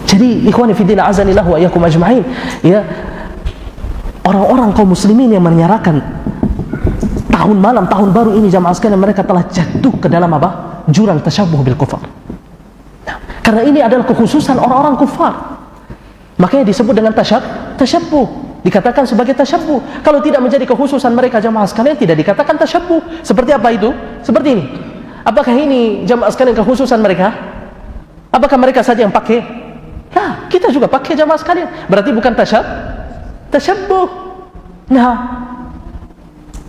jadi ikhwani fillah azanillahu wa iyyakum ajma'in, ya, orang-orang kaum muslimin yang menyerahkan tahun malam, tahun baru ini jamaah sekalian, mereka telah jatuh ke dalam apa? Jurang tasyabbuh bil kufar. Nah, karena ini adalah kekhususan orang-orang kufar, makanya disebut dengan tasyabbuh, dikatakan sebagai tasyabbuh. Kalau tidak menjadi kekhususan mereka jamaah sekalian, tidak dikatakan tasyabbuh. Seperti apa itu? Seperti ini. Apakah ini jamaah sekalian kekhususan mereka? Apakah mereka saja yang pakai? Nah, kita juga pakai jamaah sekalian. Berarti bukan tasyabbuh. Nah,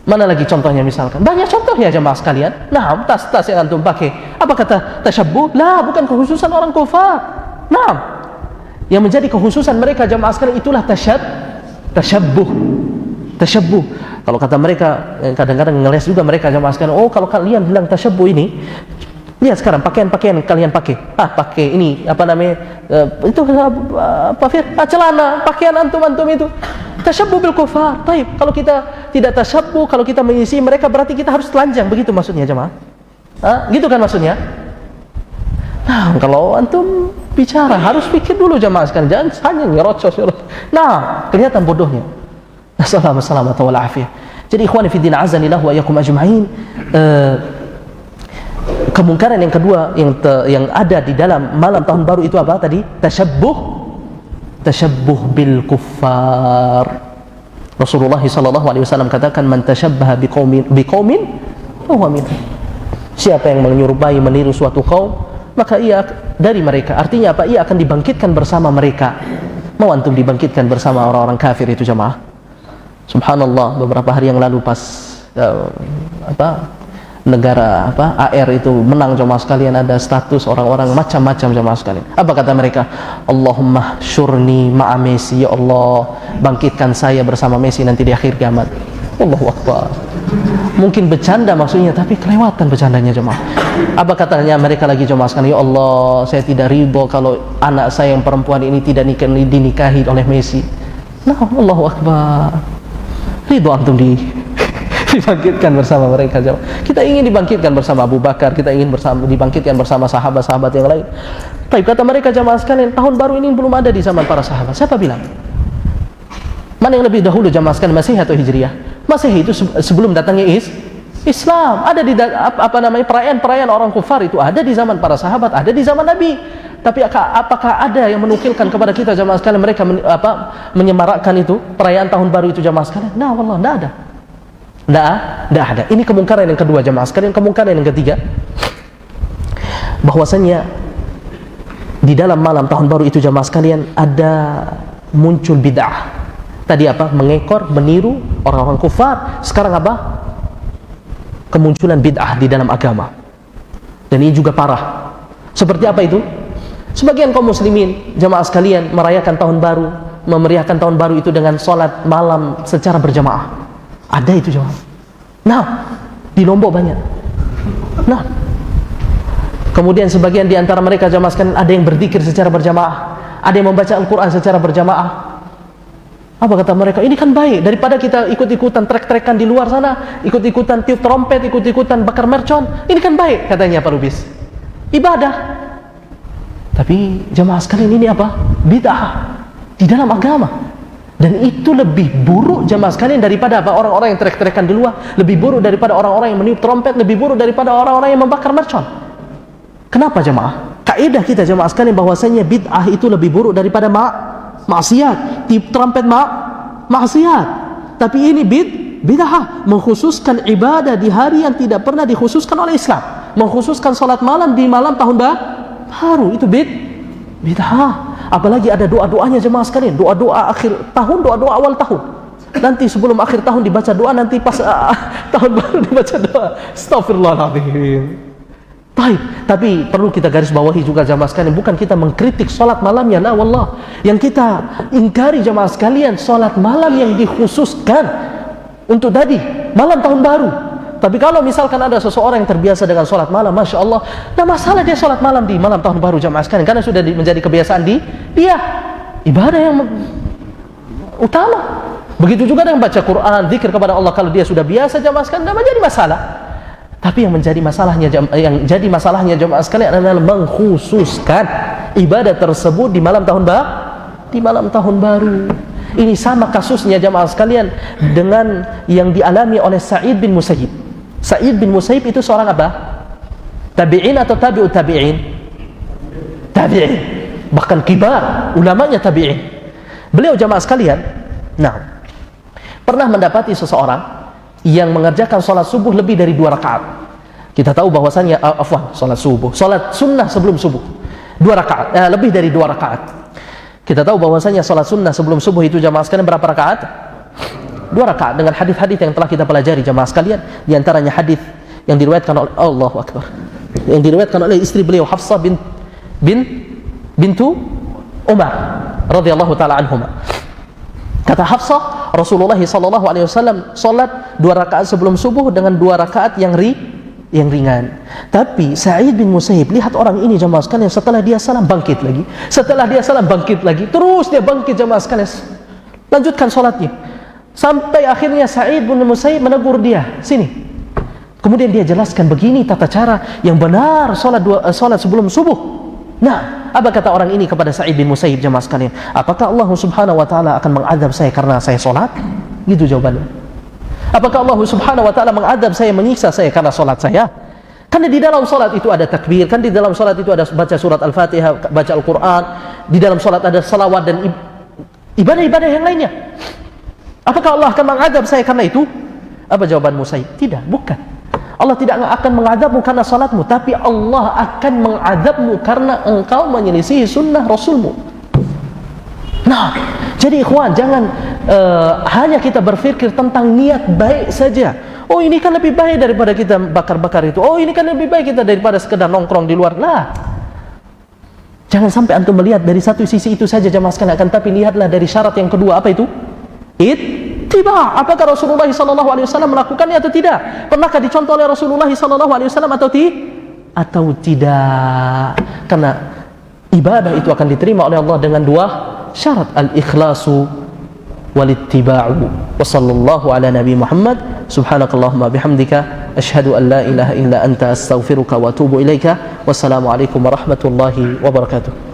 mana lagi contohnya misalkan? Banyak contohnya jamaah sekalian. Nah, tas-tas yang antum pakai, apa kata tasyabbuh? Lah, bukan kekhususan orang kufar. Nah, yang menjadi kekhususan mereka jamaah sekalian itulah tasyabbuh. Kalau kata mereka, kadang-kadang ngeles juga mereka jamaah sekalian. Oh, kalau kalian bilang tasyabbuh ini, lihat sekarang pakaian kalian pakai. Pakai ini apa namanya? Itu apa Fir? Celana, pakaian antum itu. Tasyabbuh bil kufar. Baik, kalau kita tidak tasyabbuh, kalau kita mengisi mereka, berarti kita harus telanjang. Begitu maksudnya jemaah? Gitu kan maksudnya? Nah, kalau antum bicara harus pikir dulu jemaah sekalian, jangan hanya nyerocos. Nah, kelihatan bodohnya. Assalamualaikum warahmatullahi wabarakatuh. Jadi ikhwani fi din azanillahu wa iyyakum ajma'in, kemungkaran yang kedua yang ada di dalam malam tahun baru itu apa tadi? Tasyabbuh bil kuffar. Rasulullah sallallahu alaihi wasallam katakan, man tasyabbaha biqaumin fahuwa minhum. Siapa yang menyerupai, meniru suatu kaum, maka ia dari mereka. Artinya apa? Ia akan dibangkitkan bersama mereka. Mau antum dibangkitkan bersama orang-orang kafir itu jemaah? Subhanallah, beberapa hari yang lalu pas negara AR itu menang jemaah sekalian, ada status orang-orang macam-macam jemaah sekalian. Apa kata mereka? Allahumma syurni ma'a Messi, ya Allah, bangkitkan saya bersama Messi nanti di akhir kiamat. Allahu Akbar. Mungkin bercanda maksudnya, tapi kelewatan bercandanya jemaah. Apa katanya mereka lagi jemaah sekalian? Ya Allah, saya tidak ridho kalau anak saya yang perempuan ini tidak dinikahi oleh Messi. Nah, Allahu Akbar. Ridho antum dibangkitkan bersama mereka jemaah. Kita ingin dibangkitkan bersama Abu Bakar, kita ingin dibangkitkan bersama sahabat-sahabat yang lain. Tapi kata mereka jemaah sekalian, tahun baru ini belum ada di zaman para sahabat. Siapa bilang? Mana yang lebih dahulu jemaah sekalian, Masehi atau Hijriah? Masehi itu sebelum datangnya Islam. Ada di perayaan orang kufar itu ada di zaman para sahabat, ada di zaman Nabi. Tapi apakah ada yang menukilkan kepada kita jemaah sekalian mereka menyemarakkan itu perayaan tahun baru itu jemaah sekalian? Nah, wallah enggak ada. Enggak ada. Ini kemungkaran yang kedua jemaah sekalian. Kemungkaran yang ketiga, bahwasanya di dalam malam tahun baru itu jemaah sekalian ada muncul bid'ah. Tadi apa? Mengekor, meniru orang-orang kufar. Sekarang apa? Kemunculan bid'ah di dalam agama. Dan ini juga parah. Seperti apa itu? Sebagian kaum muslimin jemaah sekalian merayakan tahun baru, memeriahkan tahun baru itu dengan sholat malam secara berjamaah. Ada itu jemaah. Nah, di Lombok banyak. Nah, kemudian sebagian di antara mereka jemaah sekalian ada yang berzikir secara berjamaah, ada yang membaca Al-Quran secara berjamaah. Apa kata mereka? Ini kan baik daripada kita ikut-ikutan trek-trekan di luar sana, ikut-ikutan tiup trompet, ikut-ikutan bakar mercon. Ini kan baik katanya Pak Lubis. Ibadah. Tapi jemaah sekalian ini apa? Bid'ah di dalam agama. Dan itu lebih buruk jemaah sekalian daripada apa? Orang-orang yang trek-trekan di luar, lebih buruk daripada orang-orang yang meniup trompet, lebih buruk daripada orang-orang yang membakar mercon. Kenapa jemaah? Kaidah kita jemaah sekalian bahwasanya bid'ah itu lebih buruk daripada maksiat. Tiup trompet maksiat. Tapi ini bid'ah, mengkhususkan ibadah di hari yang tidak pernah dikhususkan oleh Islam, mengkhususkan salat malam di malam tahun baru, itu bid'ah. Apalagi ada doa-doanya jemaah sekalian, doa-doa akhir tahun, doa-doa awal tahun. Nanti sebelum akhir tahun dibaca doa, nanti pas tahun baru dibaca doa. Astagfirullahaladzim. Baik, tapi perlu kita garis bawahi juga jemaah sekalian, bukan kita mengkritik salat malamnya, la wallah. Yang kita ingkari jemaah sekalian, salat malam yang dikhususkan untuk tadi malam tahun baru. Tapi kalau misalkan ada seseorang yang terbiasa dengan sholat malam, Masya Allah, nah masalah dia sholat malam di malam tahun baru jamaah sekalian, karena sudah menjadi kebiasaan dia ibadah yang utama. Begitu juga dengan baca Quran, zikir kepada Allah, kalau dia sudah biasa jamaah sekalian, tidak menjadi masalah. Tapi yang menjadi masalahnya jamaah sekalian adalah mengkhususkan ibadah tersebut di malam tahun baru. Ini sama kasusnya jamaah sekalian dengan yang dialami oleh Sa'id bin Musayyib. Sa'id bin Musayyib itu seorang apa? Tabi'in atau tabi'ut tabi'in? Tabi'in. Bahkan kibar ulamanya tabi'in. Beliau jamaah sekalian, pernah mendapati seseorang yang mengerjakan sholat subuh lebih dari 2 rakaat. Kita tahu bahwasanya sholat sunnah sebelum subuh 2 rakaat, lebih dari 2 rakaat. Kita tahu bahwasanya sholat sunnah sebelum subuh itu jamaah sekalian berapa rakaat? 2 rakaat, dengan hadis-hadis yang telah kita pelajari jamaah sekalian. Di antaranya hadis yang diriwayatkan oleh Allahu Akbar, yang diriwayatkan oleh istri beliau Hafsah bintu Umar radhiyallahu taala anhuma. Kata Hafsah, Rasulullah SAW salat 2 rakaat sebelum subuh dengan 2 rakaat yang ringan. Tapi Sa'id bin Musayyib, lihat orang ini jamaah sekalian, setelah dia salam bangkit lagi, terus dia bangkit jamaah sekalian, lanjutkan salatnya, sampai akhirnya Sa'id bin Musayyib menegur dia, sini. Kemudian dia jelaskan begini tata cara yang benar salat sebelum subuh. Nah, apa kata orang ini kepada Sa'id bin Musayyib jamaah sekalian? Apakah Allah Subhanahu wa taala akan mengadab saya karena saya salat? Gitu jawabannya. Apakah Allah Subhanahu wa taala mengadab saya, menyiksa saya karena salat saya? Karena di dalam salat itu ada takbir, kan di dalam salat itu ada baca surat Al-Fatihah, baca Al-Qur'an, di dalam salat ada salawat dan ibadah-ibadah yang lainnya. Apakah Allah akan mengadab saya karena itu? Apa jawaban Musayyib? Tidak, bukan. Allah tidak akan mengadabmu karena salatmu, tapi Allah akan mengadabmu karena engkau menyelisihi sunnah Rasulmu. Nah, jadi ikhwan, jangan hanya kita berpikir tentang niat baik saja. Oh, ini kan lebih baik daripada kita bakar-bakar itu. Oh, ini kan lebih baik kita daripada sekedar nongkrong di luar. Nah, jangan sampai antum melihat dari satu sisi itu saja jamaah sekalian, akan tapi lihatlah dari syarat yang kedua. Apa itu? Ittiba. Apakah Rasulullah SAW melakukannya atau tidak? Pernahkah dicontoh oleh Rasulullah SAW atau tidak? Karena ibadah itu akan diterima oleh Allah dengan 2 syarat, al-ikhlasu wal-ittiba'u. Wa sallallahu ala nabi Muhammad. Subhanakallahumma bihamdika asyhadu an la ilaha illa anta astaghfiruka wa atubu ilaika. Wassalamualaikum warahmatullahi wabarakatuh.